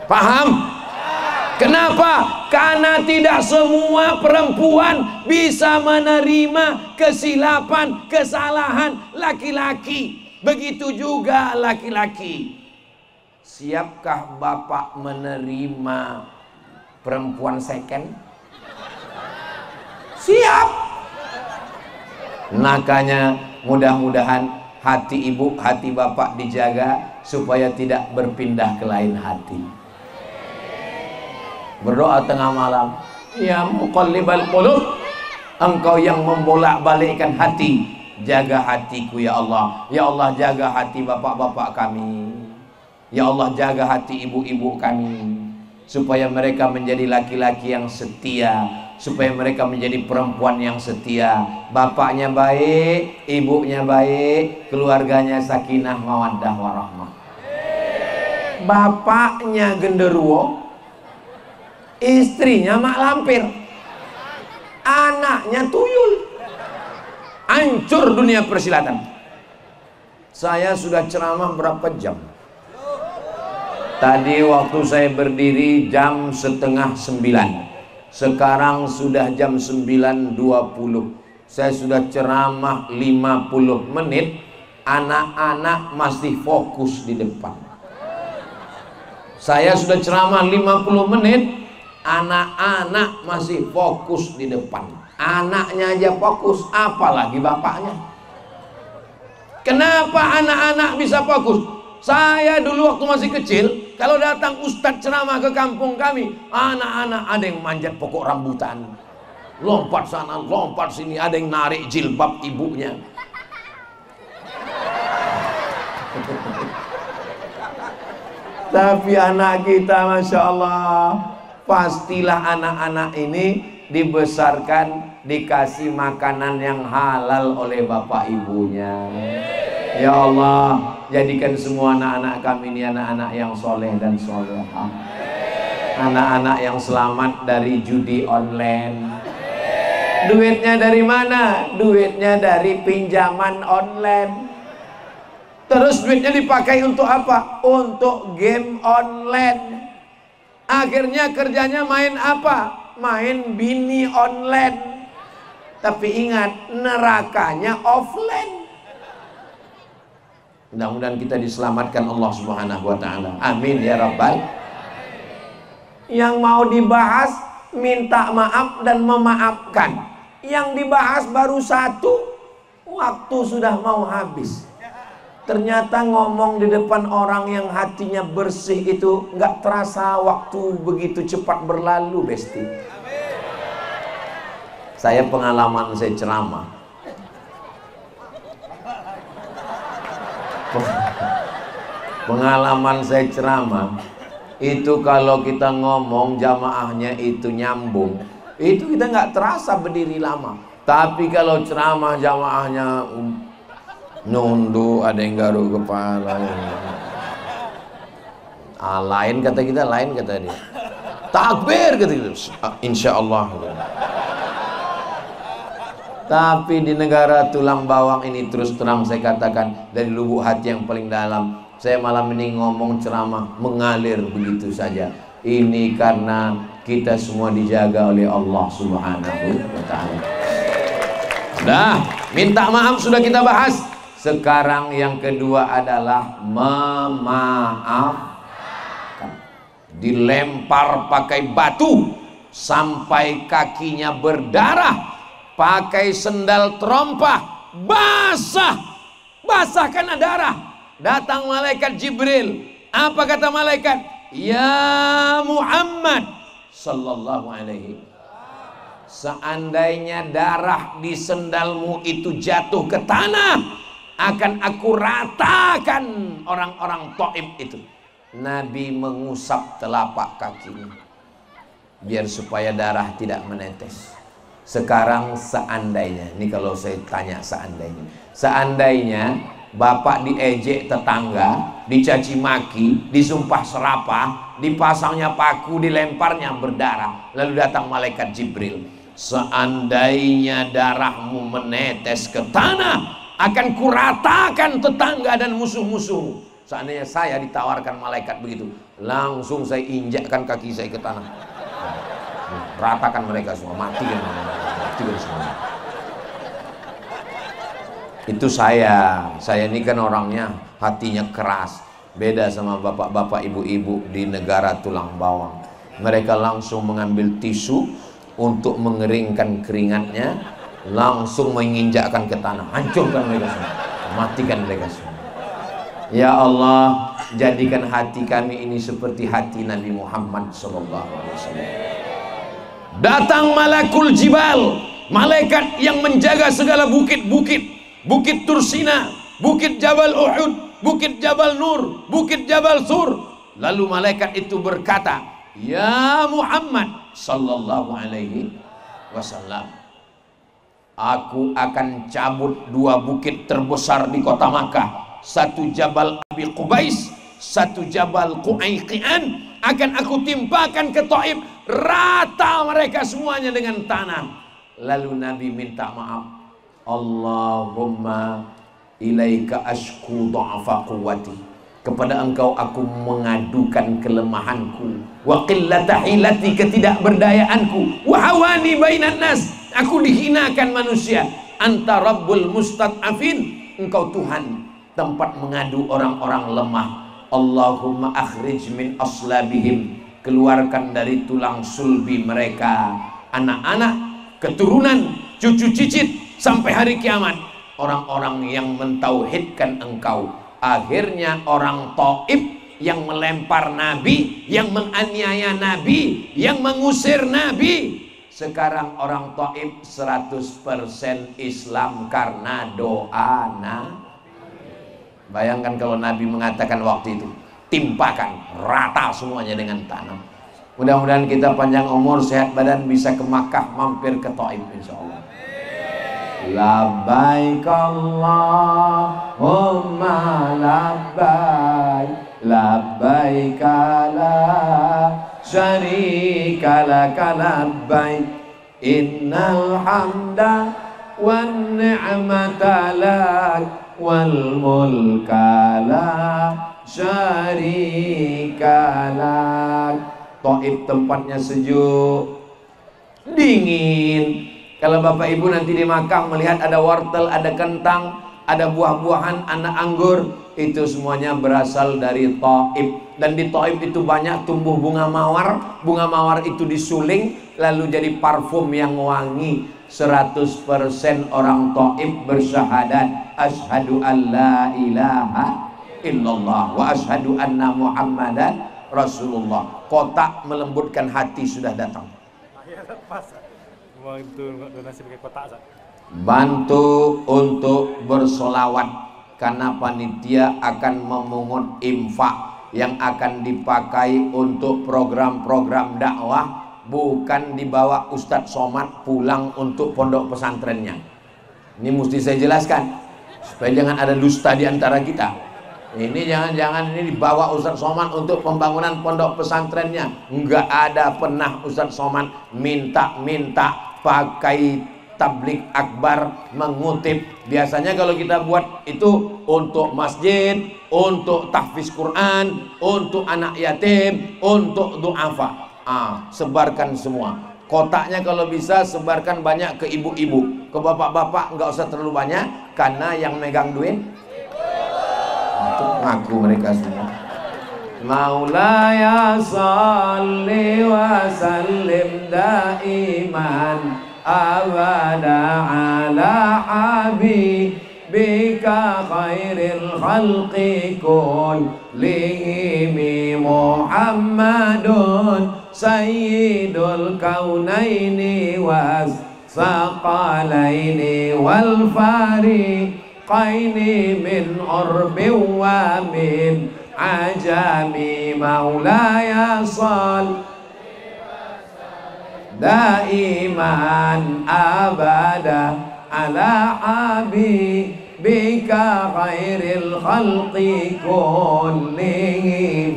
Paham? Kenapa? Karena tidak semua perempuan bisa menerima kesilapan, kesalahan laki-laki. Begitu juga laki-laki. Siapkah Bapak menerima perempuan second? Siap. Makanya mudah-mudahan hati ibu, hati bapak dijaga supaya tidak berpindah ke lain hati. Berdoa tengah malam, ya muqallibal qulub, engkau yang membolak-balikkan hati, jaga hatiku ya Allah. Ya Allah, jaga hati bapak-bapak kami. Ya Allah, jaga hati ibu-ibu kami. supaya mereka menjadi laki-laki yang setia, supaya mereka menjadi perempuan yang setia. Bapaknya baik, ibunya baik, keluarganya sakinah mawaddah warahmah. Bapaknya genderuwo, istrinya mak lampir, anaknya tuyul. Hancur dunia persilatan. Saya sudah ceramah berapa jam? Tadi waktu saya berdiri jam 8:30. Sekarang sudah jam 9:20. Saya sudah ceramah 50 menit. Anak-anak masih fokus di depan. Saya sudah ceramah 50 menit. Anak-anak masih fokus di depan. Anaknya aja fokus, apalagi bapaknya. Kenapa anak-anak bisa fokus? Saya dulu waktu masih kecil, kalau datang ustadz ceramah ke kampung kami, anak-anak ada yang manjat pokok rambutan, lompat sana, lompat sini, ada yang narik jilbab ibunya. Tapi anak kita, Masya Allah, pastilah anak-anak ini dibesarkan, dikasih makanan yang halal oleh bapak ibunya. Ya Allah, jadikan semua anak-anak kami ini anak-anak yang soleh dan solehah, anak-anak yang selamat dari judi online. Duitnya dari mana? Duitnya dari pinjaman online. Terus duitnya dipakai untuk apa? Untuk game online. Akhirnya kerjanya main apa? Main bini online. Tapi ingat, nerakanya offline. Mudah-mudahan kita diselamatkan Allah Subhanahu wa ta'ala. Amin ya rabbal. Yang mau dibahas minta maaf dan memaafkan. Yang dibahas baru satu, waktu sudah mau habis. Ternyata ngomong di depan orang yang hatinya bersih itu nggak terasa waktu begitu cepat berlalu, Besti. Saya pengalaman saya ceramah. Pengalaman saya ceramah itu kalau kita ngomong jamaahnya itu nyambung, itu kita nggak terasa berdiri lama. Tapi kalau ceramah jamaahnya nunduk, ada yang garuk kepala, lain kata kita, lain kata dia, takbir kata kita, insya Allah. Tapi di negara tulang bawang ini, terus terang saya katakan dari lubuk hati yang paling dalam, saya malam ini ngomong ceramah mengalir begitu saja. Ini karena kita semua dijaga oleh Allah Subhanahu wa ta'ala. Dah, minta maaf sudah kita bahas. Sekarang yang kedua adalah memaafkan. Dilempar pakai batu sampai kakinya berdarah, pakai sendal terompah basah, basah karena darah. Datang malaikat Jibril. Apa kata malaikat? Ya Muhammad sallallahu alaihi, seandainya darah di sendalmu itu jatuh ke tanah, akan aku ratakan orang-orang Taif itu. Nabi mengusap telapak kakinya biar supaya darah tidak menetes. Sekarang seandainya, ini kalau saya tanya seandainya bapak diejek tetangga, dicaci maki, disumpah serapah, dipasangnya paku, dilemparnya berdarah, lalu datang malaikat Jibril. Seandainya darahmu menetes ke tanah, akan kuratakan tetangga dan musuh-musuh. Seandainya saya ditawarkan malaikat begitu, langsung saya injakkan kaki saya ke tanah, ratakan mereka semua, matikan semua. Itu saya ini kan orangnya hatinya keras, beda sama bapak-bapak ibu-ibu di negara tulang bawang. Mereka langsung mengambil tisu untuk mengeringkan keringatnya, langsung menginjakkan ke tanah, hancurkan mereka semua, matikan mereka semua. Ya Allah, jadikan hati kami ini seperti hati Nabi Muhammad SAW. Datang malakul jibal, malaikat yang menjaga segala bukit-bukit, Bukit Tursina, Bukit Jabal Uhud, Bukit Jabal Nur, Bukit Jabal Sur. Lalu malaikat itu berkata, Ya Muhammad sallallahu alaihi wasallam, aku akan cabut dua bukit terbesar di kota Makkah, satu Jabal Abi Qubais, satu Jabal Qu'aiqian, akan aku timpakan ke Taif, rata mereka semuanya dengan tanah. Lalu Nabi minta maaf, Allahumma ilaika ashku dha'fa quwwati, kepada engkau aku mengadukan kelemahanku, wa qillata hilati, ketidakberdayaanku, wa hawani bainan nas, aku dihinakan manusia, anta rabbul mustad'afin, engkau Tuhan tempat mengadu orang-orang lemah. Allahumma akhrij min aslabihim, keluarkan dari tulang sulbi mereka, anak-anak, keturunan, cucu cicit sampai hari kiamat, orang-orang yang mentauhidkan engkau. Akhirnya orang Taif yang melempar Nabi, yang menganiaya Nabi, yang mengusir Nabi, sekarang orang Taif 100% Islam karena doa Nabi. Bayangkan kalau Nabi mengatakan waktu itu, timpakan rata semuanya dengan tanah. Mudah-mudahan kita panjang umur, sehat badan, bisa ke Makkah, mampir ke Taif insyaallah. Labbaik Allahumma labbaik, labbaik la syarika laka labbaik, innal hamda wan ni'mata lak wal mulka la syarika lak. Taif tempatnya sejuk, dingin. Kalau Bapak Ibu nanti di Makkah melihat ada wortel, ada kentang, ada buah-buahan, anak anggur, itu semuanya berasal dari Taif. Dan di Taif itu banyak tumbuh bunga mawar. Bunga mawar itu disuling lalu jadi parfum yang wangi. 100% orang Taif bersyahadat asyhadu an la ilaha illallah wa asyhadu anna muhammadan rasulullah. Kotak melembutkan hati sudah datang. Bantu untuk bersolawat, karena panitia akan memungut infak yang akan dipakai untuk program-program dakwah, bukan dibawa Ustadz Somad pulang untuk pondok pesantrennya. Ini mesti saya jelaskan supaya jangan ada dusta di antara kita. Ini jangan-jangan ini dibawa Ustadz Somad untuk pembangunan pondok pesantrennya. Enggak ada pernah Ustadz Somad minta pakai tablik akbar mengutip. Biasanya kalau kita buat itu untuk masjid, untuk tahfiz Quran, untuk anak yatim, untuk du'afa. Sebarkan semua. Kotaknya kalau bisa sebarkan banyak ke ibu-ibu, ke bapak-bapak nggak usah terlalu banyak, karena yang megang duit itu ngaku mereka semua. Maulaya salli wa sallim daiman abada ala habibika khairil khalqi kullihim Muhammadun sayyidul kaunaini was saqalaini wal fariqaini min urbi wa min ajami. Maulaya sal daiman abada ala habibika khairil khalqi kullihim.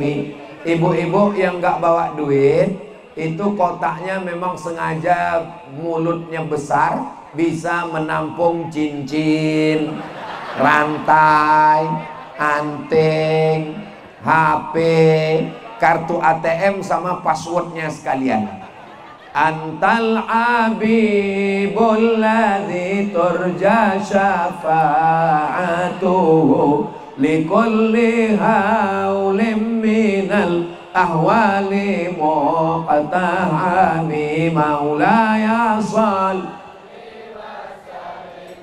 Ibu-ibu yang gak bawa duit, itu kotaknya memang sengaja mulutnya besar, bisa menampung cincin, rantai, anting, HP, kartu ATM sama passwordnya sekalian. Antal habibul ladzi turja syafa'atuhu likulli haulim minal ahwali muqtahami. Maulaya sal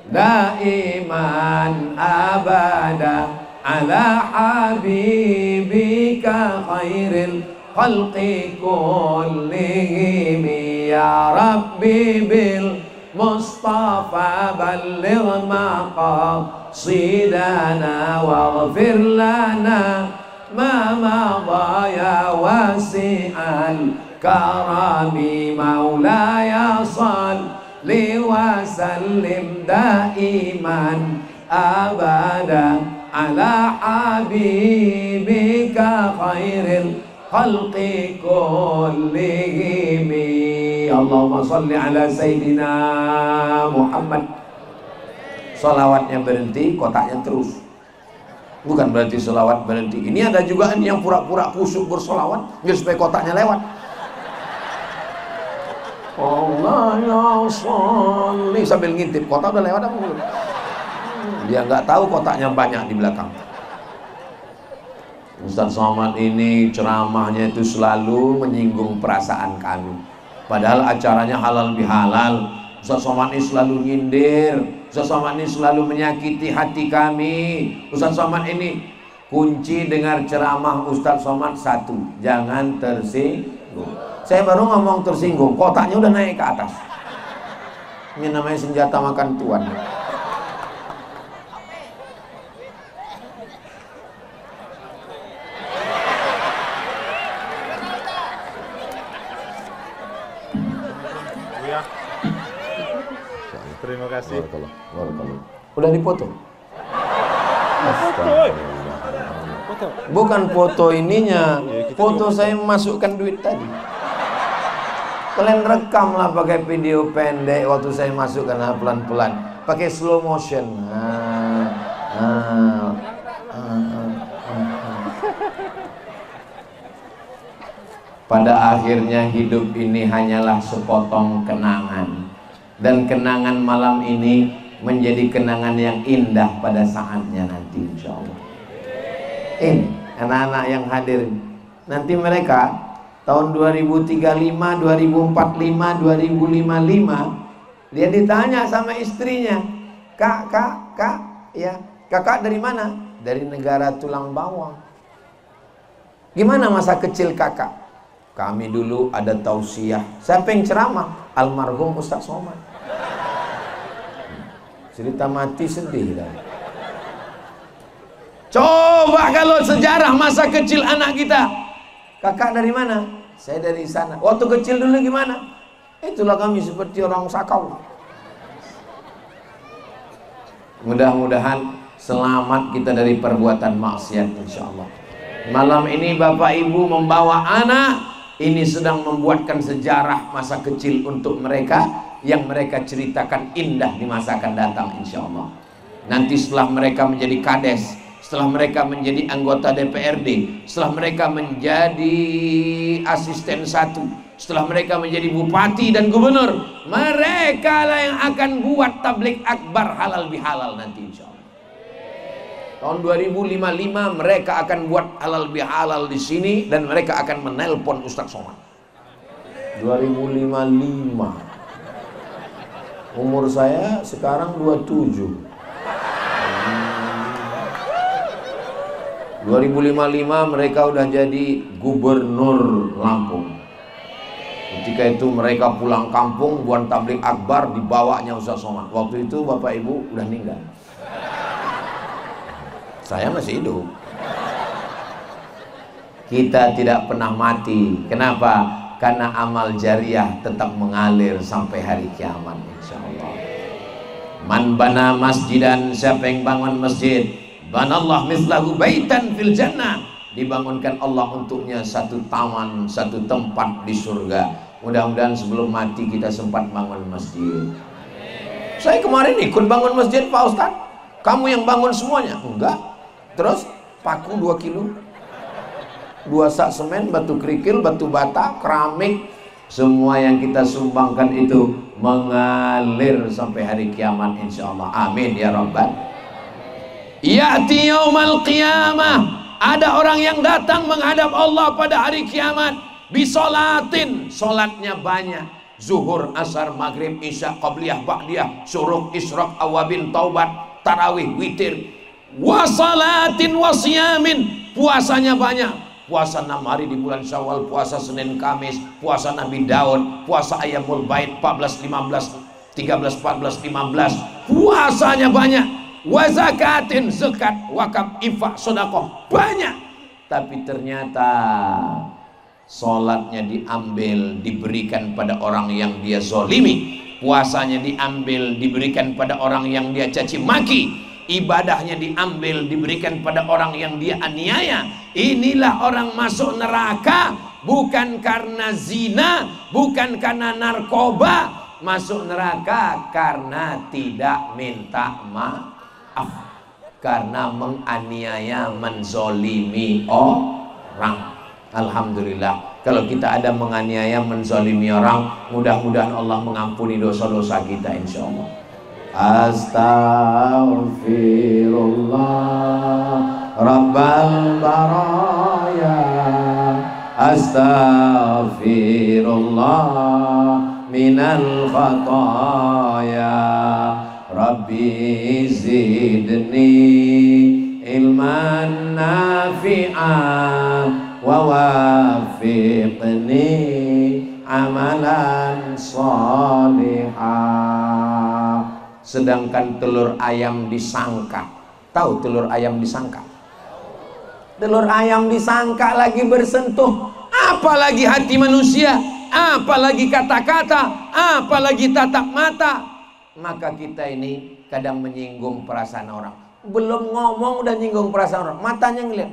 daiman abada ala habibika khairil khalqi kullihim. Ya Rabbi bil Mustafa balligh maqasidana waghfir lana ما مضى يا واسع الكرم مولاي صل وسلم دائما أبدا على حبيبك خير الخلق كلهم. اللهم صل على سيدنا Muhammad. Salawatnya berhenti, kotaknya terus. Bukan berarti selawat berhenti. Ini ada juga yang pura-pura kusuk bersolawat biar supaya kotaknya lewat. Allah ya sholli sambil ngintip, kotak udah lewat apa belum? Dia nggak tahu kotaknya banyak di belakang. Ustaz Somad ini ceramahnya itu selalu menyinggung perasaan kami. Padahal acaranya halal bihalal. Ustaz Somad ini selalu nyindir. Ustaz Somad ini selalu menyakiti hati kami. Ustaz Somad ini kunci dengar ceramah Ustaz Somad satu, jangan tersinggung. Saya baru ngomong tersinggung, kotaknya udah naik ke atas. Ini namanya senjata makan tuan. Terima kasih. Udah dipoto? Bukan foto ininya, foto saya memasukkan duit tadi. Kalian rekam lah pakai video pendek waktu saya masukkan pelan-pelan, pakai slow motion. Pada akhirnya hidup ini hanyalah sepotong kenangan, dan kenangan malam ini menjadi kenangan yang indah pada saatnya nanti insya Allah. Ini anak-anak yang hadir nanti, mereka tahun 2035, 2045, 2055 dia ditanya sama istrinya, kak, ya kakak dari mana? Dari negara tulang bawang. Gimana masa kecil kakak? Kami dulu ada tausiah. Siapa yang ceramah? Almarhum Ustaz Somad. Cerita mati sedih dah. Coba kalau sejarah masa kecil anak kita. Kakak dari mana? Saya dari sana. Waktu kecil dulu gimana? Itulah kami seperti orang sakau. Mudah-mudahan selamat kita dari perbuatan maksiat insyaallah. Malam ini Bapak Ibu membawa anak ini sedang membuatkan sejarah masa kecil untuk mereka yang mereka ceritakan indah di masa akan datang insyaallah. Nanti setelah mereka menjadi kades, setelah mereka menjadi anggota DPRD, setelah mereka menjadi asisten 1, setelah mereka menjadi bupati dan gubernur, mereka lah yang akan buat tabligh akbar halal bihalal nanti insya Allah. Tahun 2055 mereka akan buat halal bihalal di sini dan mereka akan menelpon Ustaz Somad. 2055. Umur saya sekarang 27. 2055 mereka udah jadi gubernur Lampung. Ketika itu mereka pulang kampung buat tabligh akbar, dibawanya Ustaz Somad. Waktu itu Bapak Ibu udah meninggal. Saya masih hidup. Kita tidak pernah mati. Kenapa? Karena amal jariah tetap mengalir sampai hari kiamat insyaallah. Man bana masjidan, siapa yang bangun masjid, banallah mislahu baitan fil jannah, dibangunkan Allah untuknya satu taman, satu tempat di surga. Mudah-mudahan sebelum mati kita sempat bangun masjid. Saya kemarin ikut bangun masjid Pak Ustadz. Kamu yang bangun semuanya? Enggak. Terus paku 2 kilo, 2 sak semen, batu kerikil, batu bata, keramik, semua yang kita sumbangkan itu mengalir sampai hari kiamat insyaallah. Amin ya rabbal. Ya'ti yaumal qiyamah, ada orang yang datang menghadap Allah pada hari kiamat bisolatin, solatnya banyak, zuhur, asar, maghrib, isya, qabliyah, ba'diyah, syuruk, isyraq, awabin, taubat, tarawih, witir, wasalatin wasiyamin, puasanya banyak, puasa 6 hari di bulan Syawal, puasa Senin Kamis, puasa Nabi Daud, puasa Ayyamul Bait 14, 15, 13, 14, 15, puasanya banyak. Wa zakatin, zakat, wakaf, infak, sedekah banyak. tapi ternyata sholatnya diambil diberikan pada orang yang dia zolimi, puasanya diambil diberikan pada orang yang dia caci maki, ibadahnya diambil diberikan pada orang yang dia aniaya. Inilah orang masuk neraka bukan karena zina, bukan karena narkoba. Masuk neraka karena tidak minta maaf, karena menganiaya, menzolimi orang. Alhamdulillah, kalau kita ada menganiaya, menzolimi orang, mudah-mudahan Allah mengampuni dosa-dosa kita insyaallah. Astaghfirullah Rabbal baraya, astaghfirullah minal khataya, Rabbi zidni ilman nafi'an wa wafiqni amalan salihah. Sedangkan telur ayam disangka, tahu telur ayam disangka? Telur ayam disangka lagi bersentuh, apalagi hati manusia, apalagi kata-kata, apalagi tatap mata. Maka kita ini kadang menyinggung perasaan orang, belum ngomong udah nyinggung perasaan orang, matanya ngeliat,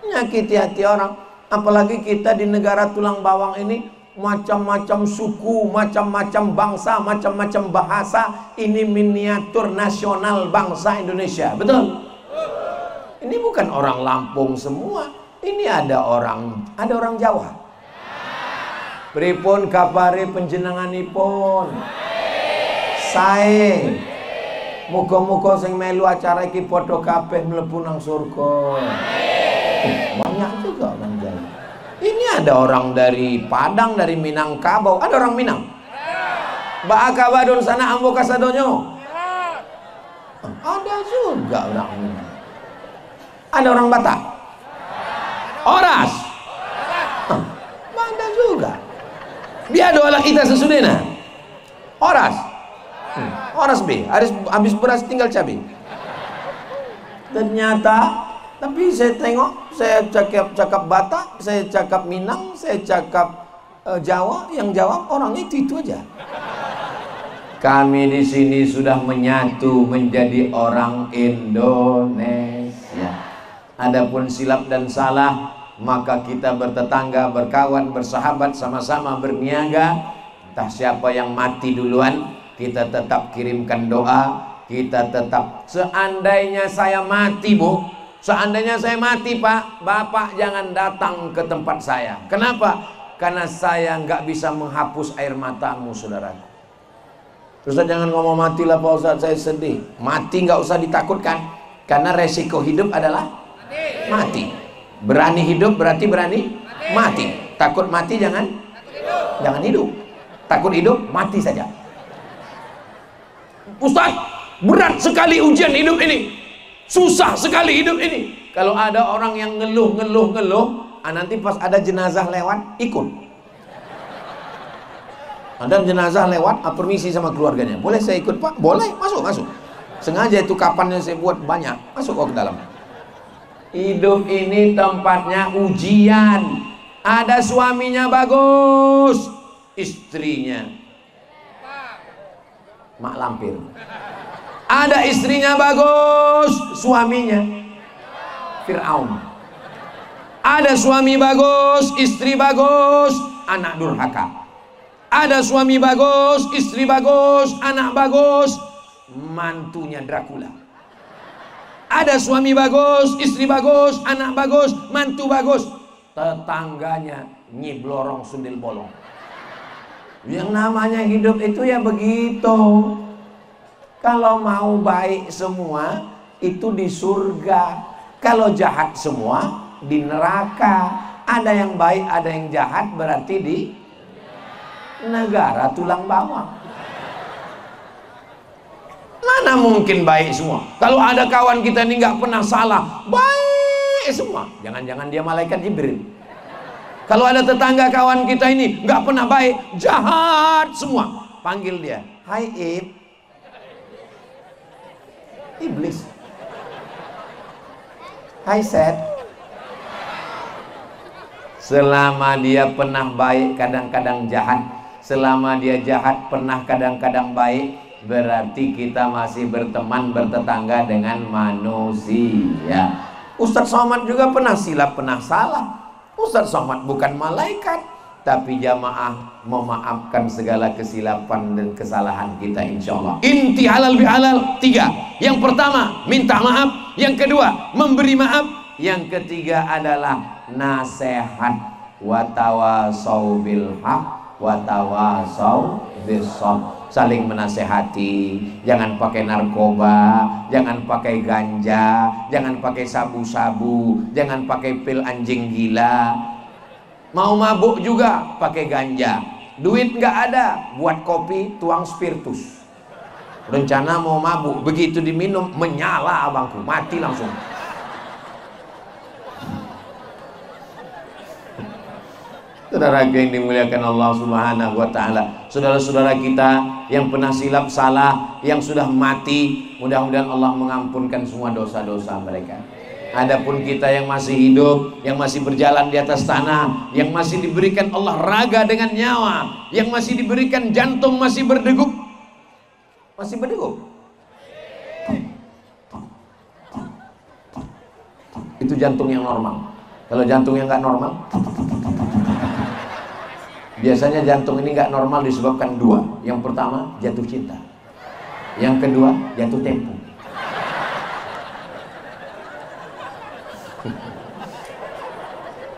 nyakiti hati orang. Apalagi kita di negara tulang bawang ini, macam-macam suku, macam-macam bangsa, macam-macam bahasa. Ini miniatur nasional bangsa Indonesia, betul? Ini bukan orang Lampung semua, ini ada orang Jawa. Pripun kapare panjenenganipun? Sae. Muga-muga sing melu acara iki padha kabeh mlebu nang surga. Banyak juga orang Jawa. Ini ada orang dari Padang, dari Minangkabau. Ada orang Minang? Ba'aka badun sana ambo kasadonyo. Ada juga orang Minang. Ada orang Batak? Oras? Ada juga. Dia doa kita sesudahnya. Oras. Oras B. Habis beras tinggal cabai. Ternyata, tapi saya tengok, saya cakap Batak, saya cakap Minang, saya cakap Jawa, yang jawab orangnya itu aja. Kami di sini sudah menyatu menjadi orang Indonesia. Adapun silap dan salah, maka kita bertetangga, berkawan, bersahabat, sama-sama berniaga. Entah siapa yang mati duluan, kita tetap kirimkan doa. Kita tetap, seandainya saya mati Bu, seandainya saya mati Pak, Bapak jangan datang ke tempat saya. Kenapa? Karena saya nggak bisa menghapus air matamu saudaraku. Ustaz jangan ngomong matilah Pak Ustaz, saya sedih. Mati nggak usah ditakutkan, karena resiko hidup adalah mati. Berani hidup berarti berani mati. Takut mati jangan hidup. Takut hidup mati saja. Ustaz, berat sekali ujian hidup ini, susah sekali hidup ini. Kalau ada orang yang ngeluh, nanti pas ada jenazah lewat ikut. Ada jenazah lewat, permisi sama keluarganya, boleh saya ikut Pak? Boleh, masuk. Sengaja itu kapannya saya buat banyak, masuk kok ke dalam. Hidup ini tempatnya ujian. Ada suaminya bagus, istrinya mak lampir. Ada istrinya bagus, suaminya Fir'aun. Ada suami bagus, istri bagus, anak durhaka. Ada suami bagus, istri bagus, anak bagus, mantunya Dracula. Ada suami bagus, istri bagus, anak bagus, mantu bagus, tetangganya Nyi Blorong Sundil Bolong. Yang namanya hidup itu ya begitu. Kalau mau baik semua itu di surga, kalau jahat semua di neraka. Ada yang baik, ada yang jahat, berarti di negara tulang bawang. Mana mungkin baik semua? Kalau ada kawan kita ini nggak pernah salah, baik semua. Jangan-jangan dia malaikat Jibril. Kalau ada tetangga kawan kita ini nggak pernah baik, jahat semua. Panggil dia, hai Iblis. Hai Seth. Selama dia pernah baik, kadang-kadang jahat. Selama dia jahat, pernah kadang-kadang baik, berarti kita masih berteman, bertetangga dengan manusia. Ustadz Somad juga pernah silap, pernah salah. Ustadz Somad bukan malaikat, tapi jamaah memaafkan segala kesilapan dan kesalahan kita insya Allah. Inti halal bihalal 3. Yang pertama minta maaf, yang kedua memberi maaf, yang ketiga adalah nasihat. Watawasau bil haq watawasau bis sabr. Saling menasehati, jangan pakai narkoba, jangan pakai ganja, jangan pakai sabu-sabu, jangan pakai pil anjing gila. Mau mabuk juga pakai ganja. Duit nggak ada, buat kopi tuang spiritus. Rencana mau mabuk, begitu diminum menyala abangku, mati langsung. Saudara yang dimuliakan Allah Subhanahu wa taala, saudara-saudara kita yang pernah silap salah, yang sudah mati, mudah-mudahan Allah mengampunkan semua dosa-dosa mereka. Adapun kita yang masih hidup, yang masih berjalan di atas tanah, yang masih diberikan Allah raga dengan nyawa, yang masih diberikan jantung masih berdegup. Masih berdegup. Itu jantung yang normal. Kalau jantung yang nggak normal, biasanya jantung ini nggak normal disebabkan 2. Yang pertama jatuh cinta, yang kedua jatuh tempo.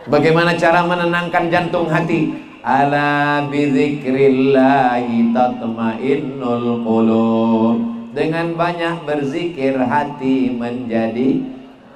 Bagaimana cara menenangkan jantung hati? Ala bidzikrillahi tatmainnul qulub. Dengan banyak berzikir hati menjadi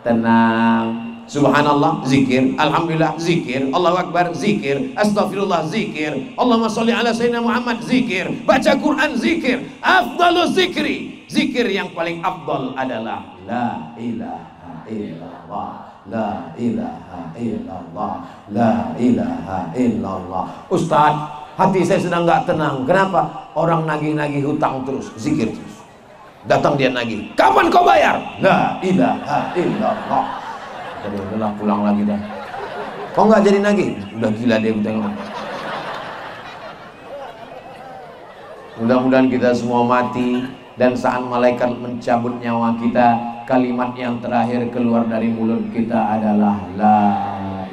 tenang. Subhanallah zikir, alhamdulillah zikir, Allahu akbar zikir, astagfirullah zikir, Allahumma sholli ala sayyidina Muhammad zikir, baca Quran zikir. Afdaluz zikri, zikir yang paling afdal adalah la ilaha illallah, la ilaha illallah, la ilaha illallah. Ustaz, hati saya sedang nggak tenang. Kenapa? Orang nagih-nagih hutang terus, zikir terus. Datang dia nagih, kapan kau bayar? La ilaha illallah. Jadi udahlah pulang lagi dah. Kok nggak jadi nagih? Udah gila dia tengok. Mudah-mudahan kita semua mati dan saat malaikat mencabut nyawa kita, kalimat yang terakhir keluar dari mulut kita adalah la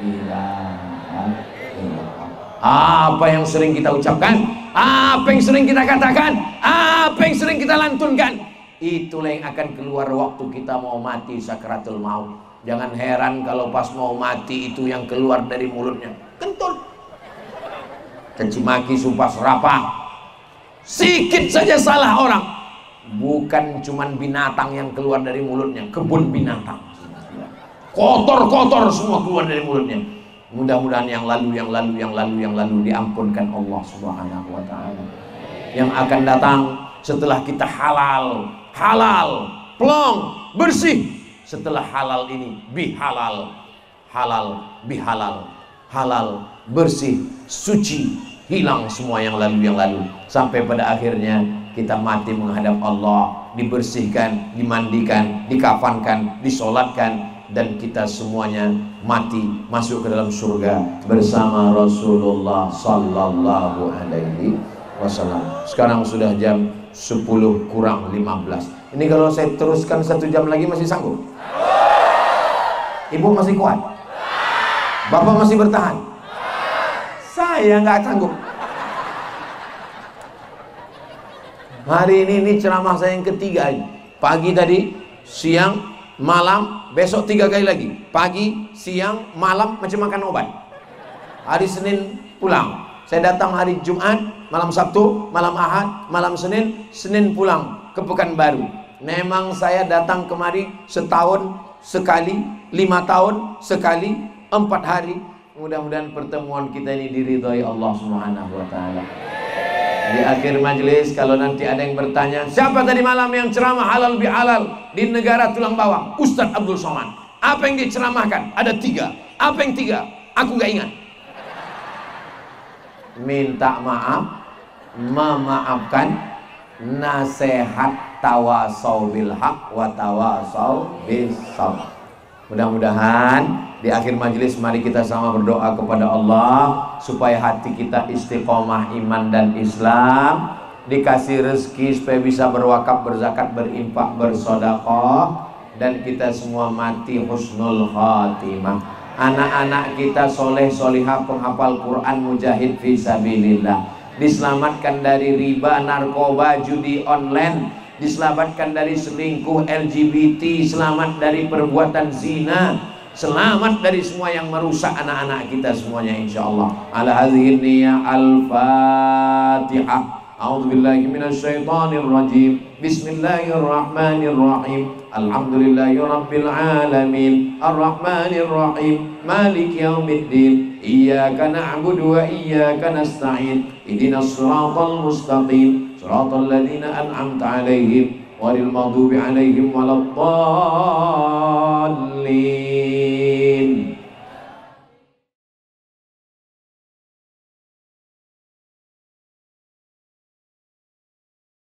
ilaha illallah. Apa yang sering kita ucapkan, apa yang sering kita katakan, apa yang sering kita lantunkan, itulah yang akan keluar waktu kita mau mati sakaratul maut. Jangan heran kalau pas mau mati itu yang keluar dari mulutnya kentut, caci maki, sumpah serapah. Sikit saja salah orang, bukan cuman binatang yang keluar dari mulutnya, kebun binatang kotor-kotor semua keluar dari mulutnya. Mudah-mudahan yang lalu diampunkan Allah Subhanahu wa taala. Yang akan datang setelah kita halal, plong, bersih. Setelah halal ini bihalal, halal bihalal, halal bersih, suci, hilang semua yang lalu, sampai pada akhirnya kita mati menghadap Allah, dibersihkan, dimandikan, dikafankan, disolatkan, dan kita semuanya mati masuk ke dalam surga bersama Rasulullah Sallallahu Alaihi Wasallam. Sekarang sudah jam 10 kurang 15. Ini kalau saya teruskan 1 jam lagi masih sanggup? Ibu masih kuat? Bapak masih bertahan? Saya nggak sanggup. Hari ini ceramah saya yang ketiga. Pagi tadi, siang, malam, besok 3 kali lagi. Pagi, siang, malam, macam makan obat. Hari Senin pulang. Saya datang hari Jumat, malam Sabtu, malam Ahad, malam Senin, Senin pulang ke Pekanbaru. Memang saya datang kemari setahun sekali, 5 tahun sekali, 4 hari. Mudah-mudahan pertemuan kita ini diridhoi Allah Subhanahu wa taala. Di akhir majelis, kalau nanti ada yang bertanya, siapa tadi malam yang ceramah halal bihalal di negara tulang bawang? Ustadz Abdul Somad. Apa yang diceramahkan? Ada 3. Apa yang 3? Aku nggak ingat. Minta maaf, memaafkan, nasihat, tawasau bil haq wa tawasau bis sabr. Mudah-mudahan di akhir majelis mari kita sama berdoa kepada Allah supaya hati kita istiqomah iman dan Islam, dikasih rezeki supaya bisa berwakaf, berzakat, berinfak, bersedekah, dan kita semua mati husnul khatimah. Anak-anak kita soleh solihah, penghafal Quran, mujahid fi sabilillah, diselamatkan dari riba, narkoba, judi online, diselamatkan dari selingkuh, LGBT, selamat dari perbuatan zina, selamat dari semua yang merusak anak-anak kita semuanya insyaallah. Ala hadhihi niyyah al-Fatihah. A'udzubillahi minasyaitonir rajim. Bismillahirrahmanirrahim. Alhamdulillahirabbil alamin. Arrahmanir rahim. Maliki yaumiddin. Iyyaka na'budu wa iyyaka nasta'in. Ihdinas siratal mustaqim. Siratal ladzina an'amta 'alaihim ghairil maghdubi 'alaihim waladdallin.